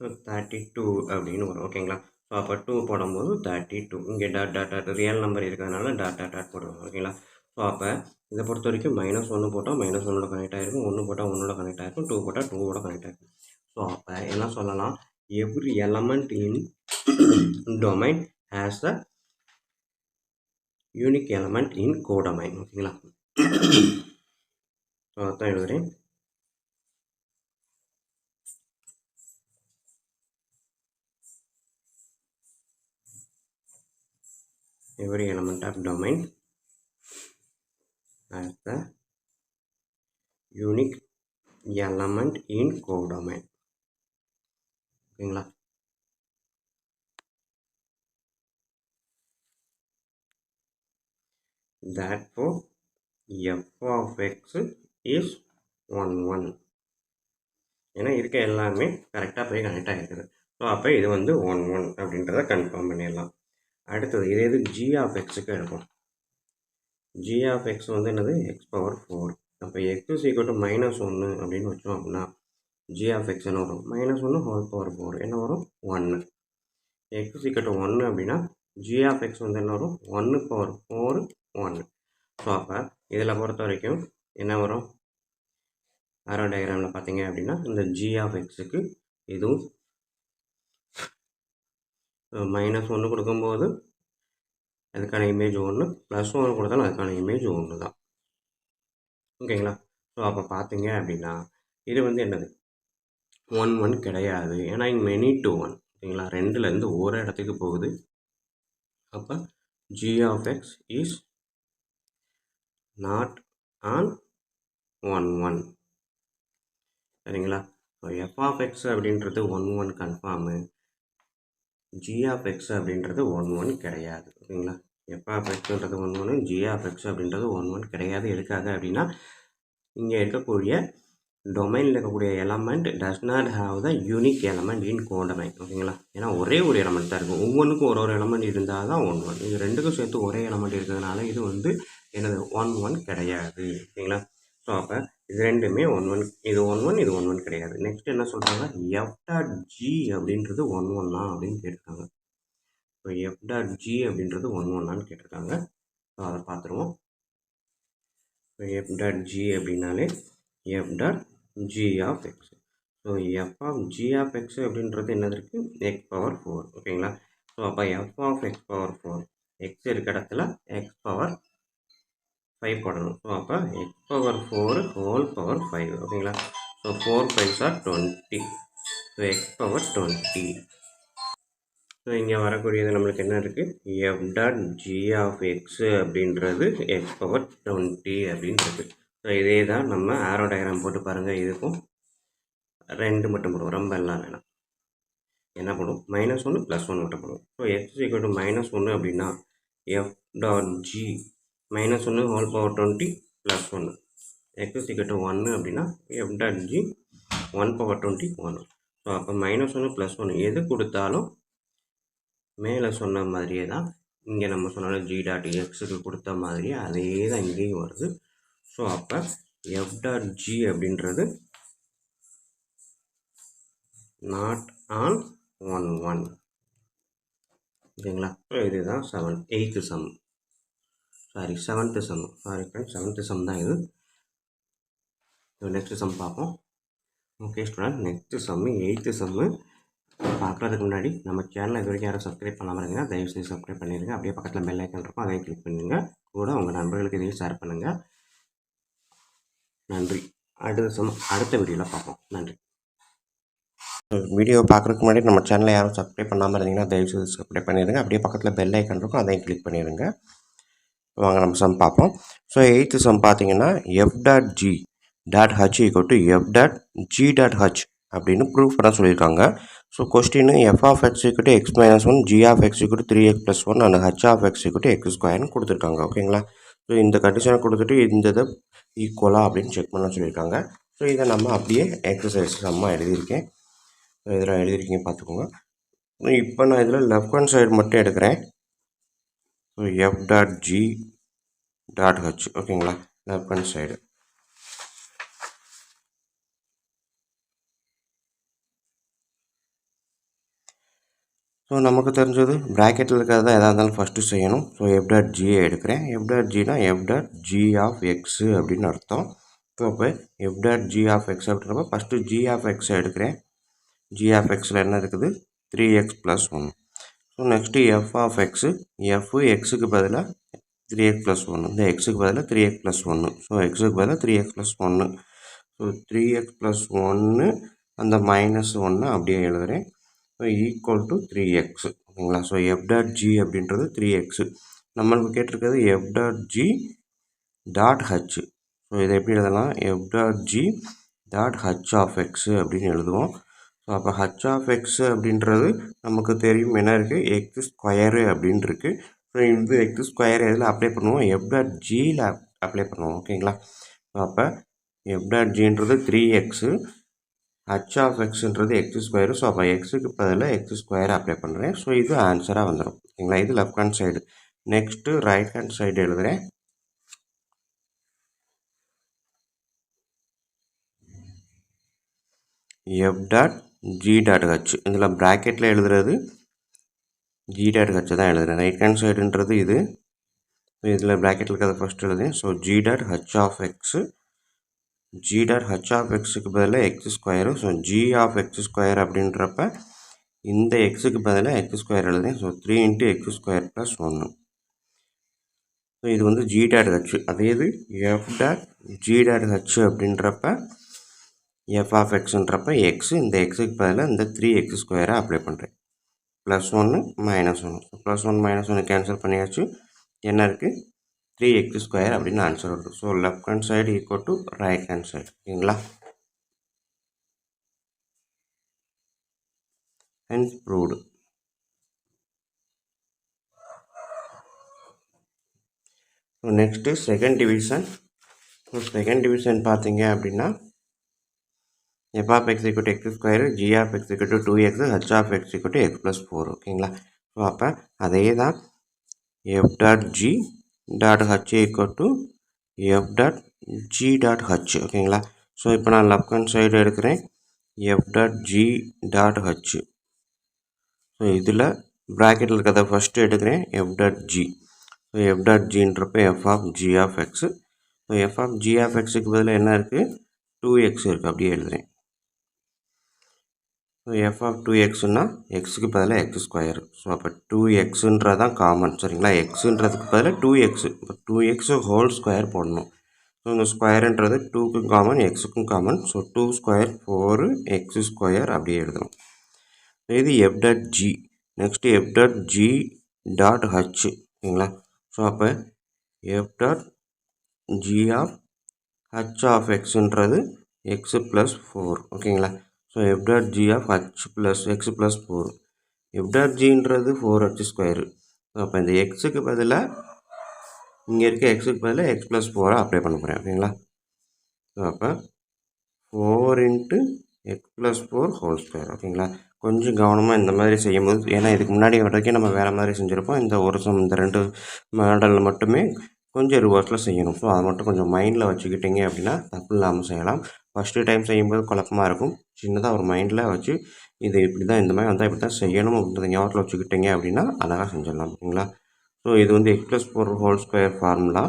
32 அப்படின்னு வரும். ஓகேங்களா? ஸோ அப்போ 2 போடும்போது 32. இங்கே dot dot dot real number இருக்கிறதுனால டாட் டாட் டாட் போடுவோம். ஓகேங்களா? ஸோ அப்போ இதை பொறுத்த வரைக்கும் -1 போட்டால் -1ஓட கனெக்ட் ஆகிருக்கும், 1 போட்டால் 1ஓட கனெக்ட் ஆகிருக்கும், 2 போட்டால் 2ஓட கனெக்ட் ஆகிருக்கும். ஸோ அப்போ என்ன சொல்லலாம்? Every element in domain has a unique element in codomain. ஓகேங்களா? ஸோ அதான் எழுதுகிறேன். Every element of domain has the unique element in codomain. ஓகேங்களா? Therefore f of x is 1 1. ஏன்னா இருக்க எல்லாமே கரெக்டாக போய் கனெக்ட் ஆகிருக்குது. ஸோ அப்போ இது வந்து 1 1 அப்படின்றத கன்ஃபார்ம் பண்ணிடலாம். அடுத்தது இதே இது g of xக்கு எடுப்போம். g of x வந்து என்னது? x power 4. அப்போ x is equal to -1 அப்படின்னு வச்சோம் அப்படின்னா g of x என்ன வரும்? -1 ஹோல் பவர் 4 என்ன வரும்? 1. x is equal to 1 அப்படின்னா g of x வந்து என்ன வரும்? 1 பவர் 4 1. ஸோ அப்போ இதில் பொறுத்த வரைக்கும் என்ன வரும்? ஆரோ டயக்ராமில் பார்த்தீங்க அப்படின்னா இந்த g of xக்கு இதுவும் -1 கொடுக்கும்போது அதுக்கான இமேஜ் 1, +1 கொடுத்தாலும் அதுக்கான இமேஜ் 1 தான். ஓகேங்களா? ஸோ அப்போ பார்த்தீங்க அப்படின்னா இது வந்து என்னது? 1 1 கிடையாது. ஏன்னா இங்கே மெனி டு 1. ஓகேங்களா? 2லேருந்து ஒரு இடத்துக்கு போகுது. அப்போ g of x is not on 1 1. சரிங்களா? ஸோ f of x அப்படின்றது 1 1 கன்ஃபார்மு, g of x அப்படின்றது 1 1 கிடையாது. ஓகேங்களா? f of xன்றது 1 1, g of x அப்படின்றது 1 1 கிடையாது. எதுக்காக அப்படின்னா இங்கே இருக்கக்கூடிய டொமைனில் இருக்கக்கூடிய element does not have the unique element in codomain. ஓகேங்களா? ஏன்னா ஒரே ஒரு எலமெண்ட் தான் இருக்கும். ஒவ்வொன்றுக்கும் ஒரு எலமெண்ட் இருந்தால் தான் 1 1. இது ரெண்டுக்கும் சேர்த்து ஒரே எலமெண்ட் இருக்கிறதுனால இது வந்து என்னது? 1 1 கிடையாது. ஓகேங்களா? ஸோ அப்போ இது ரெண்டுமே 1 1, இது 1 1, இது 1 1 கிடையாது. நெக்ஸ்ட் என்ன சொல்கிறாங்க? f டாட் g அப்படின்றது 1 1 அப்படின்னு கேட்டிருக்காங்க. ஸோ f டாட் g அப்படின்றது 1 1 கேட்டிருக்காங்க. ஸோ அதை பார்த்துருவோம். ஸோ f டாட் g அப்படின்னாலே f dot g of x. So f of g of x அப்படின்றது என்னது இருக்குது? x power 4. ஓகேங்களா? ஸோ அப்போ f of x power 4 x இருக்க இடத்துல x பவர் 5 போடணும். ஸோ அப்போ x பவர் 4 ஹோல் பவர் 5. ஓகேங்களா? So 4 5s are 20. So x power 20. So இங்கே வரக்கூடியது நம்மளுக்கு என்ன இருக்குது? f dot g of x அப்படின்றது x பவர் 20 அப்படின்னு இருக்குது. ஸோ இதே தான் நம்ம ஆரோ டயக்ராம் போட்டு பாருங்கள். இதுக்கும் 2 மட்டும் போடுவோம், ரொம்ப எல்லாம் வேணாம். என்ன பண்ணுவோம்? -1 +1 மட்டும் பண்ணுவோம். ஸோ x ஈக்குவல் டு -1 அப்படின்னா f dot g -1 whole power 20 +1. x equal to 1 அப்படின்னா f dot g 1 power 20 1. So அப்போ -1 +1 எது கொடுத்தாலும் மேலே சொன்ன மாதிரியே தான் இங்கே நம்ம சொன்னாலும் g டாட் எக்ஸுக்கு கொடுத்த மாதிரியே அதே தான் இங்கேயும் வருது. ஸோ அப்போ f டாட் g அப்படின்றது நாட் ஆன் 1 1. ஓகேங்களா? ஸோ இதுதான் 8th sum. Sorry 7th sum. Sorry friends 7th sum தான் இது. நெக்ஸ்ட் சம் பார்ப்போம். Okay student, next sum 8th sum பார்க்குறதுக்கு முன்னாடி நம்ம சேனலை இது வரைக்கும் யாரும் சப்ஸ்கிரைப் பண்ணாமல் இருங்க, தயவுசெய்து சப்ஸ்கிரைப் பண்ணிடுங்க. அப்படியே பக்கத்தில் பெல் ஐக்கன் இருக்கும், அதையும் கிளிக் பண்ணுங்கள். கூட உங்கள் நண்பர்களுக்கு இதையும் ஷேர் பண்ணுங்கள். நன்றி. அடுத்த வீடியோவில் பார்ப்போம். நன்றி. வீடியோ பார்க்குறதுக்கு முன்னாடி நம்ம சேனலை யாரும் சப்ஸ்கிரைப் பண்ணாமல் இருந்தீங்கன்னா தயவுசெய்து சப்ஸ்கிரைப் பண்ணிடுங்க. அப்படியே பக்கத்தில் பெல் ஐக்கன் இருக்கும், அதையும் கிளிக் பண்ணிடுங்க. வாங்க நம்ம சம் பார்ப்போம். ஸோ 8th சம் பார்த்தீங்கன்னா f.g.h ஈக்குவல் டு f.g.h அப்படின்னு ப்ரூஃப் பண்ண சொல்லியிருக்காங்க. So question f of x equal to x minus 1, g of x equal to 3x plus 1 and h of x equal to x ஸ்கொயர்னு கொடுத்துருக்காங்க. ஓகேங்களா? So இந்த கண்டிஷனை கொடுத்துட்டு இந்த இதை ஈக்குவலா அப்படின்னு செக் பண்ண சொல்லியிருக்காங்க. ஸோ இதை நம்ம அப்படியே எக்ஸசைஸ் சம்மா எழுதியிருக்கேன். ஸோ இதில் எழுதியிருக்கீங்க பார்த்துக்கோங்க. இப்போ நான் இதில் லெஃப்ட் ஹேண்ட் சைடு மட்டும் எடுக்கிறேன். ஸோ f.g.h ஓகேங்களா, லெஃப்ட் ஹேண்ட் சைடு. ஸோ நமக்கு தெரிஞ்சது ப்ராக்கெட்டில் இருக்கிறத எதாக இருந்தாலும் ஃபஸ்ட்டு செய்யணும். ஸோ f.g எடுக்கிறேன். f.gனா f.g ஆஃப் எக்ஸு அப்படின்னு அர்த்தம். ஸோ அப்போ f.g ஆஃப் எக்ஸ் அப்படின்றப்ப ஃபஸ்ட்டு g ஆஃப் எக்ஸை எடுக்கிறேன். g ஆஃப் எக்ஸில் என்ன இருக்குது, 3x + 1. So next f of x, எக்ஸுக்கு பதிலாக 3x + 1, இந்த எக்ஸுக்கு பதிலாக 3x + 1. ஸோ எக்ஸுக்கு பதிலாக 3x + 1. ஸோ 3x + 1 அந்த -1 அப்படியே எழுதுகிறேன். ஸோ ஈக்குவல் டு 3x ஓகேங்களா. ஸோ f.g அப்படின்றது 3x. நம்மளுக்கு கேட்டிருக்கிறது f.g.h. ஸோ இதை எப்படி எழுதலாம், f.g.h of x அப்படின்னு எழுதுவோம். ஸோ அப்போ h of x அப்படின்றது நமக்கு தெரியும் என்ன இருக்குது, எக்ஸ் ஸ்கொயரு அப்படின்னு இருக்குது. ஸோ இந்த எக்ஸ் ஸ்கொயர் எதில் அப்ளை பண்ணுவோம், f.gயில் அப்ளை பண்ணுவோம். ஓகேங்களா. ஸோ அப்போ f.gன்றது 3x, h of xன்றது எக்ஸ் ஸ்கொயரு. ஸோ அப்போ எக்ஸுக்கு பதிலாக எக்ஸ் ஸ்கொயர் அப்ளை பண்ணுறேன். ஸோ இது ஆன்சராக வந்துடும். ஓகேங்களா. இது left hand side. Next right hand side எழுதுகிறேன். f.g.h இதில் ப்ராக்கெட்டில் எழுதுறது g.h தான் எழுதுகிறேன். ரைட் ஹேண்ட் சைடுன்றது இது. இதில் ப்ராக்கெட்டில் இருக்கிறத ஃபஸ்ட் எழுதுறேன். So g.h of x, g.h of xக்கு பதிலாக X square. So g of x square அப்படின்றப்ப இந்த எக்ஸுக்கு பதிலாக எக்ஸ் ஸ்கொயர் எழுதுறேன். So 3 × x square + 1. ஸோ இது வந்து g.h. அதே இது f.g.h அப்படின்றப்ப f of xன்றப்ப எக்ஸு, இந்த எக்ஸுக்கு பதிலாக இந்த 3x ஸ்கொயரை அப்ளை பண்ணுறேன். +1 -1. +1 -1 கேன்சல் பண்ணியாச்சு. என்ன இருக்குது, 3x ஸ்கொயர் அப்படின்னு ஆன்சர் வருது. So left hand side equal to right hand side. ஓகேங்களா. Hence proved. So next second division. So second division பார்த்தீங்க அப்படின்னா f of x = x square, g of x = 2x, h of x = x + 4. ஓகேங்களா. So அப்போ அதே தான் f.g.h = f.g.h. ஓகேங்களா. So இப்போ நான் லெஃப்ட் ஹேண்ட் சைடு எடுக்கிறேன். f.g.h. ஸோ இதில் ப்ராக்கெட்டில் இருக்கிறத ஃபஸ்ட்டு எடுக்கிறேன். f.g. ஸோ f.gன்றப்ப f of g of x. So f of g of xக்கு பதிலாக என்ன இருக்குது, 2x இருக்குது, அப்படியே எழுதுகிறேன். ஸோ f of 2xன்னா எக்ஸுக்கு பதிலாக எக்ஸ் ஸ்கொயர். ஸோ அப்போ 2xன்றதான் காமன். சரிங்களா. எக்ஸுன்றதுக்கு பதிலாக 2x. இப்போ 2x ஹோல் ஸ்கொயர் போடணும். ஸோ இந்த ஸ்கொயருன்றது 2க்கும் காமன், எக்ஸுக்கும் common. So 2 square 4x square அப்படியே எழுதணும். இது f.g. Next f.g.h. ஓகேங்களா. ஸோ அப்போ f.g of h of xன்றது x + 4. ஓகேங்களா. So f.g of h + x + 4. f.gன்றது 4h square. So அப்போ இந்த எக்ஸுக்கு பதிலாக இங்கே இருக்க எக்ஸுக்கு பதிலாக x + 4 அப்ளை பண்ண போகிறேன். ஓகேங்களா. ஸோ அப்போ 4 × x + 4 ஹோல் ஸ்கொயர். ஓகேங்களா. கொஞ்சம் கவனமாக இந்த மாதிரி செய்யும்போது, ஏன்னா இதுக்கு முன்னாடி வரைக்கும் நம்ம வேறு மாதிரி செஞ்சுருப்போம். இந்த ஒரு சம், இந்த 2 மாடலில் மட்டுமே கொஞ்சம் ரிவர்ஸில் செய்யணும். ஸோ அதை மட்டும் கொஞ்சம் மைண்டில் வச்சுக்கிட்டிங்க அப்படின்னா தப்பு இல்லாமல் செய்யலாம். ஃபஸ்ட்டு டைம் செய்யும்போது குழப்பமாக இருக்கும். சின்னதாக ஒரு மைண்டில் வச்சு இது இப்படி தான், இந்த மாதிரி வந்தால் இப்படி தான் செய்யணும் அப்படின்றத ஞாபகத்தில் வச்சுக்கிட்டிங்க அப்படின்னா அழகாக செஞ்சிடலாம். ஓகேங்களா. ஸோ இது வந்து x + 4 whole square formula,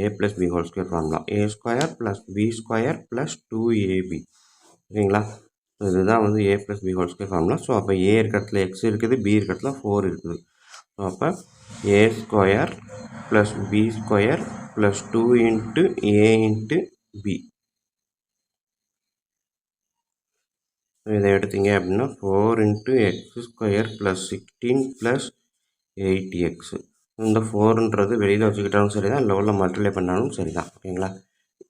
a + b whole square formula, a² + b² + 2ab. ஓகேங்களா. ஸோ இதுதான் வந்து a + b whole square formula. So அப்போ a இருக்க இடத்துல x இருக்குது, b இருக்க இடத்துல 4 இருக்குது. ஸோ அப்போ a² + b² + 2 × a × b. இதை எடுத்தீங்க அப்படின்னா 4 × x² + 16 + 8x. இந்த 4ன்றது வெளியில் வச்சுக்கிட்டாலும் சரி தான், இல்லை உள்ள மல்டிப்ளை பண்ணாலும் சரி தான். ஓகேங்களா,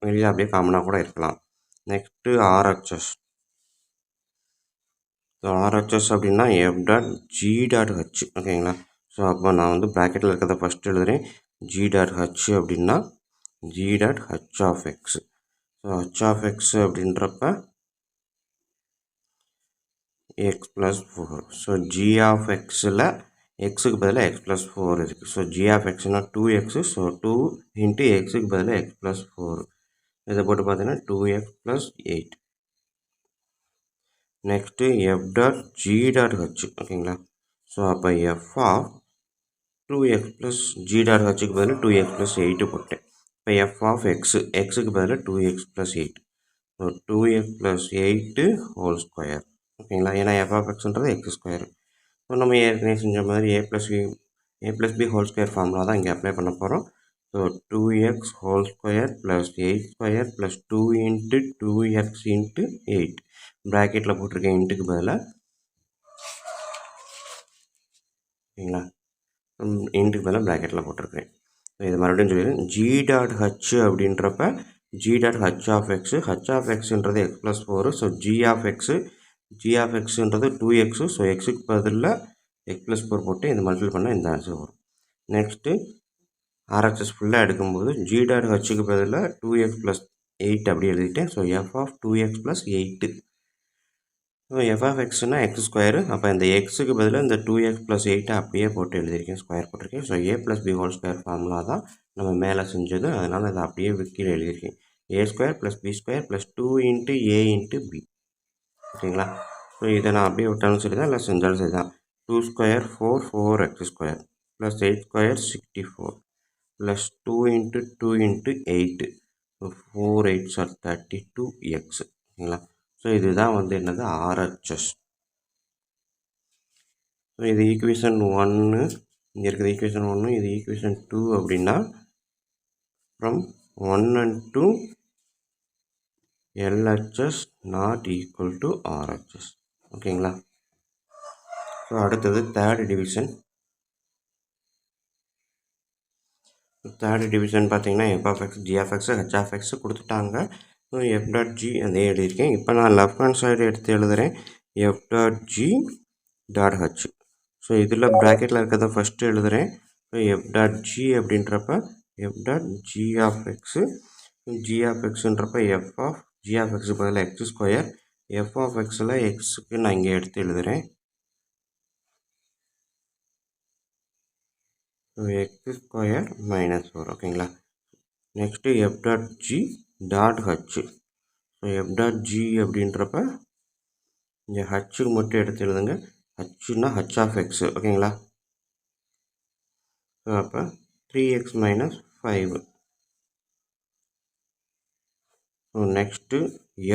வெளியில் அப்படியே காமனாக கூட இருக்கலாம். Next RHS. ஸோ RHS அப்படின்னா f.g.h. ஓகேங்களா. ஸோ அப்போ நான் வந்து ப்ராக்கெட்டில் இருக்கிறத ஃபஸ்ட்டு எழுதுகிறேன். g.h அப்படின்னா g.h(x). ஸோ h(x) அப்படின்றப்ப x + 4. ஸோ g(x)ல் எக்ஸுக்கு பதிலாக x + 4 இருக்குது. So g(x)னா 2x. ஸோ 2 × எக்ஸுக்கு பதிலாக x + 4. இதை போட்டு பார்த்தீங்கன்னா 2x + 8. Next f.g.h. ஓகேங்களா. ஸோ அப்போ f(2x + g.h)க்கு பதிலாக 2x + 8 போட்டேன். இப்போ f(x), எக்ஸுக்கு பதிலாக 2x + 8. So 2x + 8 whole square. ஓகேங்களா, ஏன்னா f(x)ன்றது x². ஸோ நம்ம ஏற்கனவே செஞ்ச மாதிரி a + b whole square formula தான் இங்கே அப்ளை பண்ண போகிறோம். So 2x whole square + 8² + 2 × 2x × 8. ப்ராக்கெட்டில் போட்டிருக்கேன் இன்ட்டுக்கு பதிலாக. ஓகேங்களா, இன்ட்டுக்கு பதிலாக ப்ராக்கெட்டில் போட்டிருக்கேன். ஸோ இது மறுபடியும் சொல்லிடுறேன். g.h அப்படின்றப்ப g.h(x). h(x)ன்றது x + 4. ஸோ g(x)ன்றது 2x. ஸோ எக்ஸுக்கு பதிலாக x + 4 போட்டு இது மல்டிபிள் பண்ணால் இந்த ஆன்சர் வரும். நெக்ஸ்ட்டு RHS ஃபுல்லாக எடுக்கும்போது g.hக்கு பதிலாக 2x + 8 அப்படி எழுதிட்டேன். So f(2x + 8). ஸோ f(x)னா x². அப்போ இந்த எக்ஸுக்கு பதிலாக இந்த 2x + 8 அப்படியே போட்டு எழுதியிருக்கேன், ஸ்கொயர் போட்டிருக்கேன். So a + b whole square formula தான் நம்ம மேலே செஞ்சது. அதனால் அதை அப்படியே கீழே எழுதியிருக்கேன். a² + b² + 2 × a × b. ஓகேங்களா, ஸோ இதை நான் அப்படியே விட்டாலும் சரி தான், இல்லை செஞ்சாலும் சரி தான். 2² 4 4x² + 8² 64 + 2 × 2 × 8. So 4 8s are 32x. ஓகேங்களா, ஸோ இதுதான் வந்து என்னது RHS. ஸோ இது ஈக்குவேஷன் 1, இங்கே இருக்குது ஈக்குவேஷன் 1, இது ஈக்குவேஷன் 2 அப்படின்னா from 1 and 2 LHS not equal to RHS. ஓகேங்களா, ஸோ அடுத்தது தேர்ட் டிவிஷன். தேர்ட் டிவிஷன் பார்த்தீங்கன்னா f(x), g(x), h(x) கொடுத்துட்டாங்க. ஸோ f.g அதே எழுதியிருக்கேன். இப்போ நான் லெஃப்ட் ஹேண்ட் சைடு எடுத்து எழுதுகிறேன். f.g.h. ஸோ இதில் ப்ராக்கெட்டில் இருக்கிறத ஃபஸ்ட்டு எழுதுகிறேன். ஸோ f.g அப்படின்றப்ப f.g(x). g(x)ன்றப்ப f(g)க்கு பதிலாக x². f(x)ல் எக்ஸுக்கு நான் இங்கே எடுத்து எழுதுகிறேன். So x² - 4. ஓகேங்களா, நெக்ஸ்ட்டு f.g.h. ஸோ f.g அப்படின்றப்ப இங்கே ஹச்சுக்கு மட்டும் எடுத்து எழுதுங்க. ஹச்சுன்னா h(x). ஓகேங்களா, ஸோ அப்போ 3x - 5. So next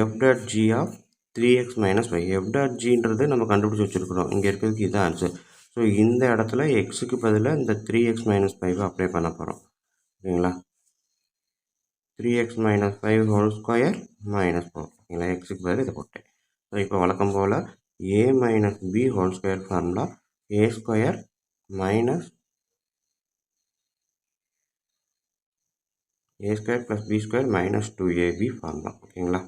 f.g of 3x - 5. f.gன்றது நம்ம கண்டுபிடிச்சி வச்சுருக்கிறோம். இங்கே இருக்கிறதுக்கு இதுதான் ஆன்சர். ஸோ இந்த இடத்துல எக்ஸுக்கு பதிலாக இந்த 3x - 5 அப்ளை பண்ண போகிறோம். ஓகேங்களா, 3x - 5 ஹோல் ஸ்கொயர் -4. ஓகேங்களா, எக்ஸுக்கு பதிலாக இதை போட்டேன். ஸோ இப்போ வழக்கம் போல் a - b whole square formula a² - + b² - 2ab formula. ஓகேங்களா,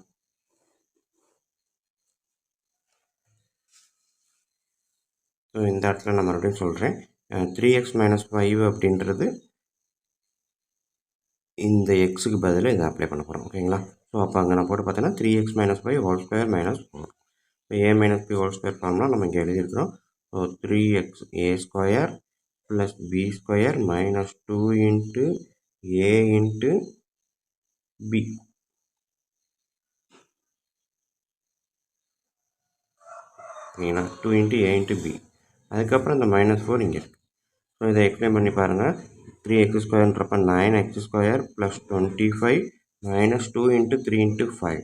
ஸோ இந்த இடத்துல நான் மறுபடியும் சொல்கிறேன். 3x - 5 அப்படின்றது இந்த எக்ஸுக்கு பதிலாக இதை அப்ளை பண்ண போகிறோம். ஓகேங்களா, ஸோ அப்போ அங்கே நான் போட்டு பார்த்தீங்கன்னா 3x - 5 ஹோல் ஸ்கொயர் -4. இப்போ a - b whole square formula நம்ம இங்கே எழுதியிருக்கிறோம். So 3x a² + b² - 2 × a × b. ஓகேங்களா, 2 × a × b. அதுக்கப்புறம் இந்த -4 இங்கே இருக்குது. ஸோ இதை எக்ஸ்பிளைன் பண்ணி பாருங்கள். 3x²ன்றப்ப 9x² + 25 - 2 × 3 × 5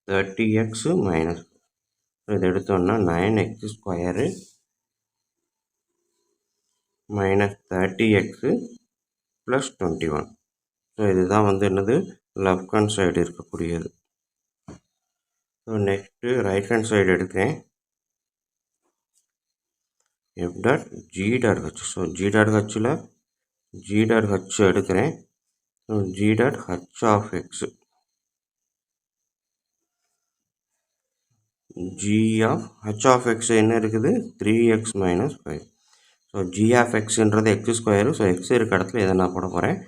30x - இதை எடுத்தோன்னா 9x² - 30x + 21. ஸோ இதுதான் வந்து என்னது லெஃப்ட் ஹேண்ட் சைடு இருக்கக்கூடியது. So next right hand side எடுக்கிறேன். F dot g dot h. So g dot ஹச்சில் ஜி டாட் ஹச் எடுக்கிறேன். So g dot h of x, g of h of x என்ன இருக்குது, 3x minus 5. So g of எக்ஸுன்றது x square. So x இருக்க இடத்துல எதை நான் போட போகிறேன்,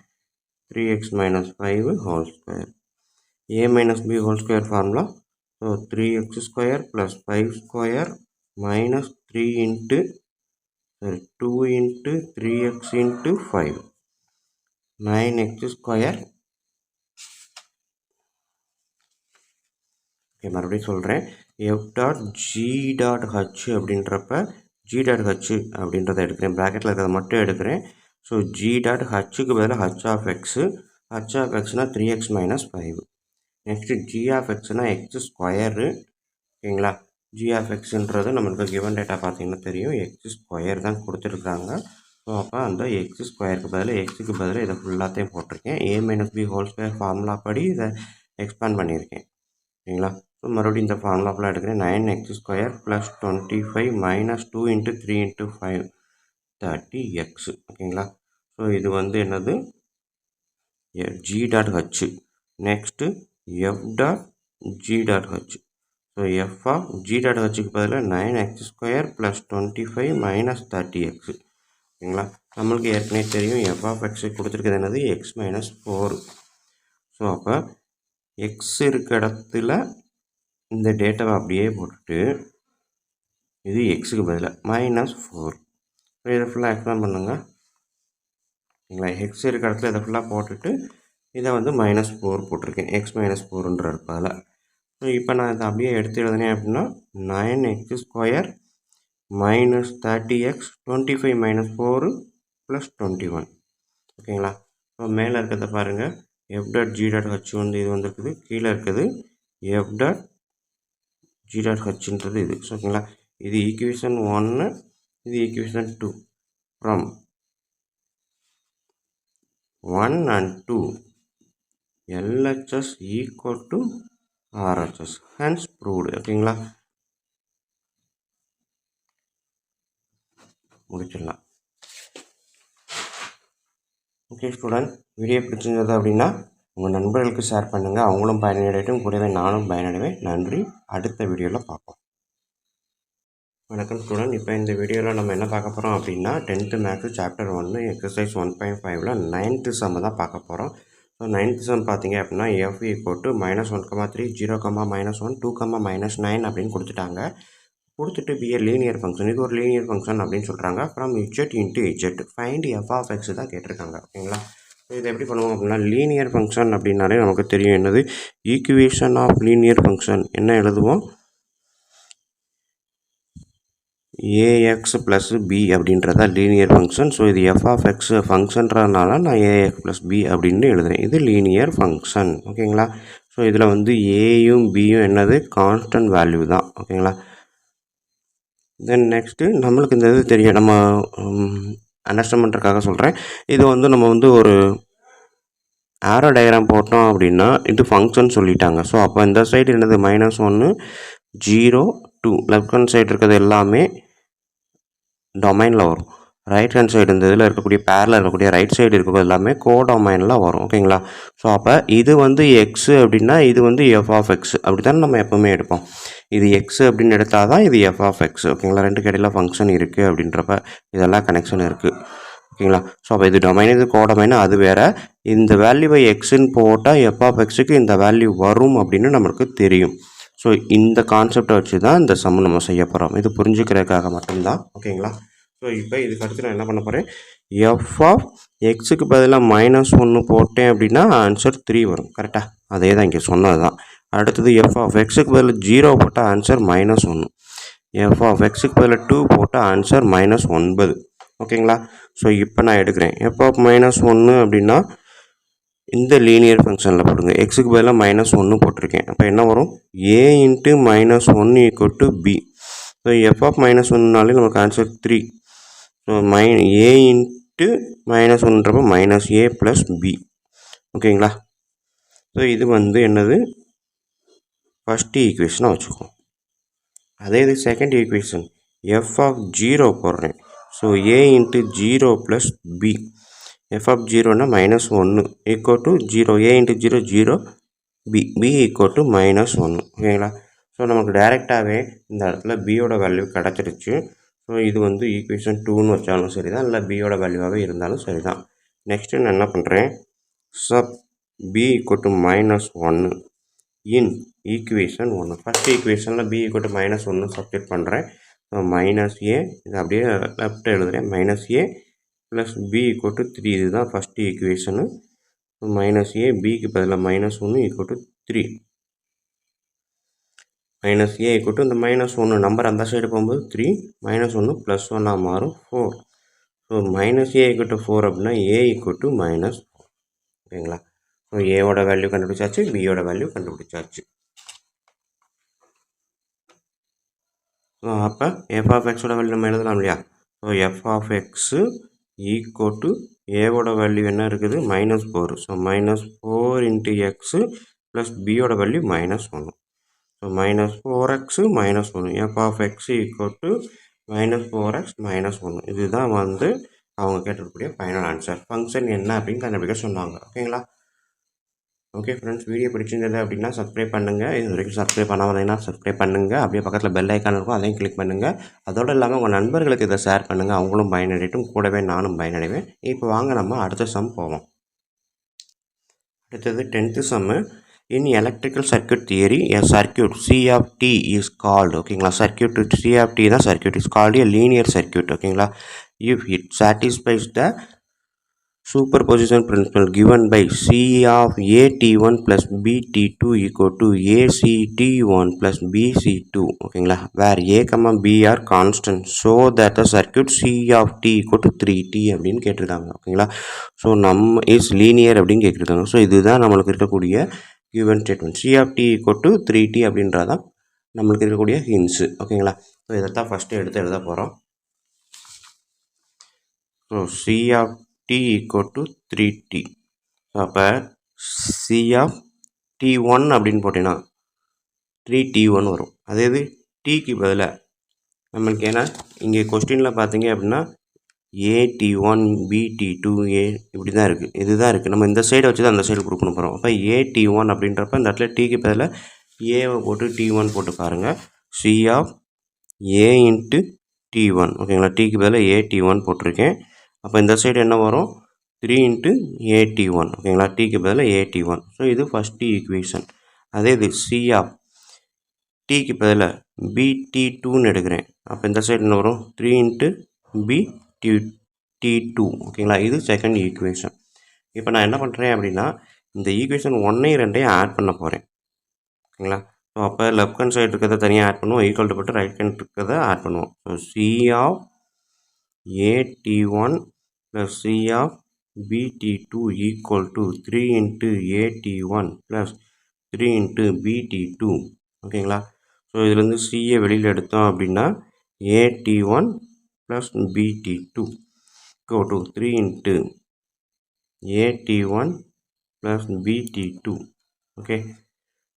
3x minus 5 whole square. A minus b whole square formula. So 3x square plus 5 square minus 3 into 2 into 3x into 5, 9x square. Okay, மறுபடியும் சொல்கிறேன். F dot g dot H அப்படின்றப்ப G dot H அப்படின்றத எடுக்கிறேன், ப்ராக்கெட்டில் இருக்கிறத மட்டும் எடுக்கிறேன். So g dot ஹச்சுக்கு பதிலாக h of x, h of எக்ஸ்னால் 3x minus 5. Next g of எக்ஸ்னால் எக்ஸ் ஸ்கொயரு. ஓகேங்களா, ஜி ஆஃப் எக்ஸுன்றது நம்மளுக்கு கிவன் டேட்டா பார்த்தீங்கன்னா தெரியும், எக்ஸ் ஸ்கொயர் தான் கொடுத்துருக்காங்க. ஸோ அப்போ அந்த எக்ஸ் ஸ்கொயருக்கு பதில் எக்ஸுக்கு பதில் இதை ஃபுல்லாத்தையும் போட்டிருக்கேன். A minus b whole square formula படி இதை எக்ஸ்பேண்ட் பண்ணியிருக்கேன். ஓகேங்களா, ஸோ மறுபடியும் இந்த ஃபார்முலா ஃபுல்லாக எடுக்கிறேன். 9x square plus 25 minus 2 into 3 into 5, 30x. ஓகேங்களா, ஸோ இது வந்து என்னது, g dot h. Next f dot g dot h. So f of g dot ஹச்சுக்கு பதிலாக 9x square plus 25 minus 30x. ஓகேங்களா, நம்மளுக்கு ஏற்கனவே தெரியும் எஃப் ஆஃப் எக்ஸு கொடுத்துருக்குது என்னது, எக்ஸ் மைனஸ் 4. ஸோ அப்போ எக்ஸ் இருக்க இடத்துல இந்த டேட்டாவை அப்படியே போட்டுட்டு இது எக்ஸுக்கு பதிலாக மைனஸ் 4. ஸோ இதை ஃபுல்லாக எக்ஸ்பிளைன் பண்ணுங்க. ஓகேங்களா, எக்ஸ் இருக்க இடத்துல இதை ஃபுல்லாக போட்டுட்டு இதை வந்து மைனஸ் 4 போட்டிருக்கேன், எக்ஸ் மைனஸ் 4ன்ற இருப்பதில். ஸோ இப்போ நான் இதை அப்படியே எடுத்து எழுதினேன் அப்படின்னா 9x square minus 30x, 25 minus 4 plus 21. ஓகேங்களா, ஸோ மேலே இருக்கிறத பாருங்கள், F dot g dot H வந்து இது வந்துருக்குது, கீழே இருக்குது எஃப் டாட் ஜி டாட் ஹச்ன்றது இது. ஸோ ஓகேங்களா, இது ஈக்குவேஷன் 1, இது equation 2. From 1 and 2 LHS equal to RHS, hence proved. ஓகேங்களா, முடிச்சிடலாம். ஓகே ஸ்டூடெண்ட், வீடியோ பிடிச்சிருந்தது அப்படின்னா உங்கள் நண்பர்களுக்கு ஷேர் பண்ணுங்கள், அவங்களும் பயனடையட்டும், கூடவே நானும் பயனடைவேன். நன்றி, அடுத்த வீடியோவில் பார்ப்போம். வணக்கம் ஸ்டூடெண்ட், இப்போ இந்த வீடியோவில் நம்ம என்ன பார்க்க போகிறோம் அப்படின்னா 10th மேக்ஸ் சாப்டர் 1 எக்ஸசைஸ் 1.5ல் 9th சம் தான் பார்க்க போகிறோம். ஸோ 9th சம் பார்த்தீங்க அப்படின்னா எஃப் ஈக்குவல் டு -1,3 0,-1 2,-9 அப்படின்னு கொடுத்துட்டாங்க. கொடுத்துட்டு பி ஏ லீனியர் ஃபங்க்ஷன், இது ஒரு லீனியர் ஃபங்க்ஷன் அப்படின்னு சொல்கிறாங்க. From Z into Z find f of x தான் கேட்டிருக்காங்க. ஓகேங்களா, இதை எப்படி பண்ணுவோம் அப்படின்னா லீனியர் ஃபங்க்ஷன் அப்படின்னாலே நமக்கு தெரியும் என்னது, ஈக்குவேஷன் ஆஃப் லீனியர் ஃபங்க்ஷன் என்ன எழுதுவோம், ஏஎக்ஸ் ப்ளஸ் பி அப்படின்றதா லீனியர் ஃபங்க்ஷன். ஸோ இது எஃப் ஆஃப் எக்ஸ் ஃபங்க்ஷன்றதுனால நான் ஏஎக்ஸ் ப்ளஸ் பி அப்படின்னு எழுதுகிறேன், இது லீனியர் ஃபங்க்ஷன். ஓகேங்களா, ஸோ இதில் வந்து ஏயும் பியும் என்னது, கான்ஸ்டன்ட் வேல்யூ தான். ஓகேங்களா, தென் நெக்ஸ்ட்டு நம்மளுக்கு இந்த இது தெரியும், நம்ம அண்டர்ஸ்டாண்ட் பண்ணுறதுக்காக சொல்கிறேன். இது வந்து நம்ம வந்து ஒரு ஆரோ டயக்ராம் போட்டோம் அப்படின்னா இது ஃபங்க்ஷன் சொல்லிட்டாங்க. ஸோ அப்போ இந்த சைடு என்னது -1 0 2, லெஃப்ட் ஹேண்ட் சைடு இருக்கிறது எல்லாமே டொமைனில் வரும். ரைட் ஹேண்ட் சைடு இந்த இதில் இருக்கக்கூடிய பேரில் இருக்கக்கூடிய ரைட் சைடு இருக்கிறது எல்லாமே கோடொமைனில் வரும். ஓகேங்களா, ஸோ அப்போ இது வந்து எக்ஸு அப்படின்னா இது வந்து எஃப் ஆஃப் எக்ஸ் அப்படி தானே நம்ம எப்போவுமே எடுப்போம். இது எக்ஸு அப்படின்னு எடுத்தால் தான் இது எஃப் ஆஃப் எக்ஸ். ஓகேங்களா, ரெண்டு கடையில் ஃபங்க்ஷன் இருக்குது அப்படின்றப்ப இதெல்லாம் கனெக்ஷன் இருக்குது. ஓகேங்களா, ஸோ அப்போ இது டொமைன், இது கோடொமைன், அது வேறு. இந்த வேல்யூவை எக்ஸுன்னு போட்டால் எஃப் ஆஃப் எக்ஸுக்கு இந்த வேல்யூ வரும் அப்படின்னு நம்மளுக்கு தெரியும். ஸோ இந்த கான்செப்டை வச்சு தான் இந்த சம் நம்ம செய்ய போகிறோம். இது புரிஞ்சுக்கிறதுக்காக மட்டும்தான். ஓகேங்களா, ஸோ இப்போ இதுக்கு அடுத்து நான் என்ன பண்ண போகிறேன், எஃப் ஆஃப் எக்ஸுக்கு பதிலாக -1 போட்டேன் அப்படின்னா ஆன்சர் 3 வரும். கரெக்டாக அதே தான் இங்கே சொன்னது தான். அடுத்தது எஃப் ஆஃப் எக்ஸுக்கு பதில் 0 போட்டால் ஆன்சர் -1, எஃப் ஆஃப் எக்ஸுக்கு பதில் 2 போட்டால் ஆன்சர் -9. ஓகேங்களா, ஸோ இப்போ நான் எடுக்கிறேன் எஃப் ஆஃப் -1 அப்படின்னா இந்த லீனியர் ஃபங்க்ஷனில் போடுங்க. எக்ஸுக்கு பதிலாக -1 போட்டிருக்கேன். அப்போ என்ன வரும், a into -1 equal to b. So f of -1நாலே நமக்கு ஆன்சர் 3. ஸோ ஏ இன்ட்டு -1ன்றப்போ -a ப்ளஸ் பி. ஓகேங்களா, ஸோ இது வந்து என்னது, ஃபஸ்ட்டு ஈக்குவேஷனை வச்சுக்குவோம். அதே இது second equation f of zero போடுறேன். So a into zero plus b, f of ஜீரோனா -1 equal to zero, a into zero zero, b equal to -1. ஓகேங்களா? ஸோ நமக்கு டைரெக்டாகவே இந்த இடத்துல பியோட வேல்யூ கிடச்சிருச்சு. ஸோ இது வந்து ஈக்குவேஷன் 2ன்னு வச்சாலும் சரி தான், இல்லை பியோட வேல்யூவாகவே இருந்தாலும் சரி தான். நெக்ஸ்ட்டு நான் என்ன பண்ணுறேன், sub b equal to -1 in equation 1. First ஈக்குவேஷனில் பி ஈக்குவல் டு -1 சப்ஸ்டிட் பண்ணுறேன். ஸோ -a, இது அப்படியே லெஃப்ட் எழுதுகிறேன், -a plus b equal to 3. இதுதான் ஃபஸ்ட்டு ஈக்குவேஷனு. -a, பிக்கு பதிலாக -1 equal to 3. -a equal to இந்த -1 நம்பர் அந்த சைடு போகும்போது 3, -1 +1 மாறும் 4. ஸோ -a ஈக்குவல் டு 4 அப்படின்னா a ஈக்குவல் டு -4. ஓகேங்களா? ஸோ ஏவோட வேல்யூ கண்டுபிடிச்சாச்சு, பியோட வேல்யூ கண்டுபிடிச்சாச்சு. ஸோ அப்போ எஃப் ஆஃப் எக்ஸோட வேல்யூ நம்ம எழுதலாம் இல்லையா? So f of x equal to ஏவோட வேல்யூ என்ன இருக்குது, -4. ஸோ -4 இன்ட்டு எக்ஸு ப்ளஸ் பியோட value -1. So -4x -1, f of X equal to -4x -1. இதுதான் வந்து அவங்க கேட்டிருக்கக்கூடிய ஃபைனல் ஆன்சர். ஃபங்க்ஷன் என்ன அப்படின்னு கண்டுபிடிக்க சொன்னாங்க. ஓகேங்களா? ஓகே ஃப்ரெண்ட்ஸ், வீடியோ பிடிச்சிருந்தது அப்படின்னா சப்ஸ்கிரைப் பண்ணுங்கள். இது வரைக்கும் சப்ஸ்கிரைப் பண்ணாமல் இருந்தீங்கன்னா சப்ஸ்கிரைப் பண்ணுங்கள். அப்படியே பக்கத்தில் பெல் ஐக்கான் இருக்கும், அதையும் கிளிக் பண்ணுங்கள். அதோடு இல்லாமல் உங்கள் நண்பர்களுக்கு இதை ஷேர் பண்ணுங்கள், அவங்களும் பயனடையட்டும், கூடவே நானும் பயனடைவேன். இப்போ வாங்க நம்ம அடுத்த சம் போவோம். அடுத்தது 10th sum. In electrical circuit theory a circuit C of t is called. ஓகேங்களா? சர்க்யூட் C of t தான் circuit is called a linear circuit. ஓகேங்களா? If it satisfies the superposition principle given by C of AT1 plus BT2 equal to ACT1 plus BC2. ஓகேங்களா? where A, B are constant so that the circuit C of t equal to 3t அப்படின்னு கேட்டிருக்காங்க. ஓகேங்களா? So நம்ம is linear அப்படின்னு கேட்டிருக்காங்க. So இதுதான் நம்மளுக்கு இருக்கக்கூடிய given statement. C of t equal to 3t அப்படின்றதான் நம்மளுக்கு இருக்கக்கூடிய ஹின்ஸு. ஓகேங்களா? ஸோ இதைத்தான் ஃபஸ்ட்டு எடுத்து எழுத போகிறோம். So C of t equal to 3t. So அப்போ C of t1 அப்படின்னு போட்டிங்கன்னா 3t1 வரும். அதே இது டீக்கு பதிலாக நம்மளுக்கு ஏன்னா இங்கே கொஸ்டினில் பார்த்தீங்க அப்படின்னா AT1 BT2 A இப்படி தான் இருக்குது, இதுதான் இருக்குது. நம்ம இந்த சைடை வச்சு தான் அந்த சைடு கொடுக்கணும் போகிறோம். அப்போ AT1 அப்படின்றப்ப இந்த இடத்துல டீக்கு பதிலாக ஏவை போட்டு T1 போட்டு பாருங்கள். C of A into T1. ஓகேங்களா? டீக்கு பதிலாக AT1 போட்டிருக்கேன். அப்போ இந்த சைடு என்ன வரும், 3 இன்ட்டு AT1. ஓகேங்களா? டீக்கு பதிலாக AT1. ஸோ இது ஃபஸ்ட்டு ஈக்குவேஷன். அதே இது C ஆஃப் டீக்கு பதிலாக BT2ன்னு எடுக்கிறேன். அப்போ இந்த சைடு என்ன வரும், 3 இன்ட்டு BT2. ஓகேங்களா? இது செகண்ட் ஈக்குவேஷன். இப்போ நான் என்ன பண்ணுறேன் அப்படின்னா இந்த ஈக்குவேஷன் 1ஐயும் 2ஐயும் ஆட் பண்ண போகிறேன். ஓகேங்களா? ஸோ அப்போ லெஃப்ட் ஹேண்ட் சைடு இருக்கிறத தனியாக ஆட் பண்ணுவோம், ஈக்குவல் டு போட்டு ரைட் ஹேண்ட் இருக்கிறத ஆட் பண்ணுவோம். So C of AT1 plus C of BT2 equal to 3 into AT1 plus 3 into BT2. ஓகேங்களா? ஸோ இதுலேருந்து சியை வெளியில் எடுத்தோம் அப்படின்னா AT1 plus BT2 equal to 3 into AT1 plus BT2. Okay,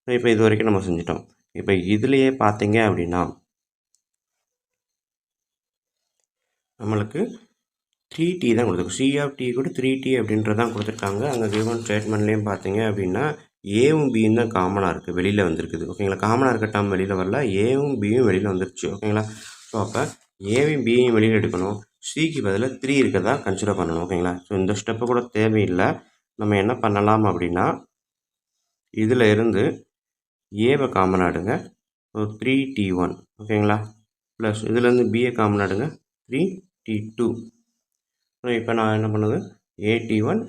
so இப்போ இது வரைக்கும் நம்ம செஞ்சிட்டோம். இப்போ இதுலேயே பார்த்தீங்க அப்படின்னா நம்மளுக்கு 3t தான் கொடுத்துருக்கு. C of t கூட 3t அப்படின்றதான் கொடுத்துருக்காங்க. அங்கே கிவன் ஸ்டேட்மெண்ட்லேயும் பார்த்தீங்க அப்படின்னா ஏவும் பியும் தான் காமனாக இருக்குது, வெளியில் வந்துருக்குது. ஓகேங்களா? காமனாக இருக்க டேர்ம் வெளியில் வரல, ஏவும் பியும் வெளியில் வந்துருச்சு. ஓகேங்களா? ஸோ அப்போ ஏவையும் பியும் வெளியில் எடுக்கணும், சிக்கு பதிலாக 3 இருக்கிறதா கன்சிடர் பண்ணணும். ஓகேங்களா? ஸோ இந்த ஸ்டெப்பு கூட தேவையில்லை. நம்ம என்ன பண்ணலாம் அப்படின்னா இதில் இருந்து ஏவை காமன் ஆடுங்க, ஸோ 3t1. ஓகேங்களா? ப்ளஸ் இதுலேருந்து பிஏ காமன் ஆடுங்க, 3t2. ஸோ இப்போ நான் என்ன பண்ணுது, AT1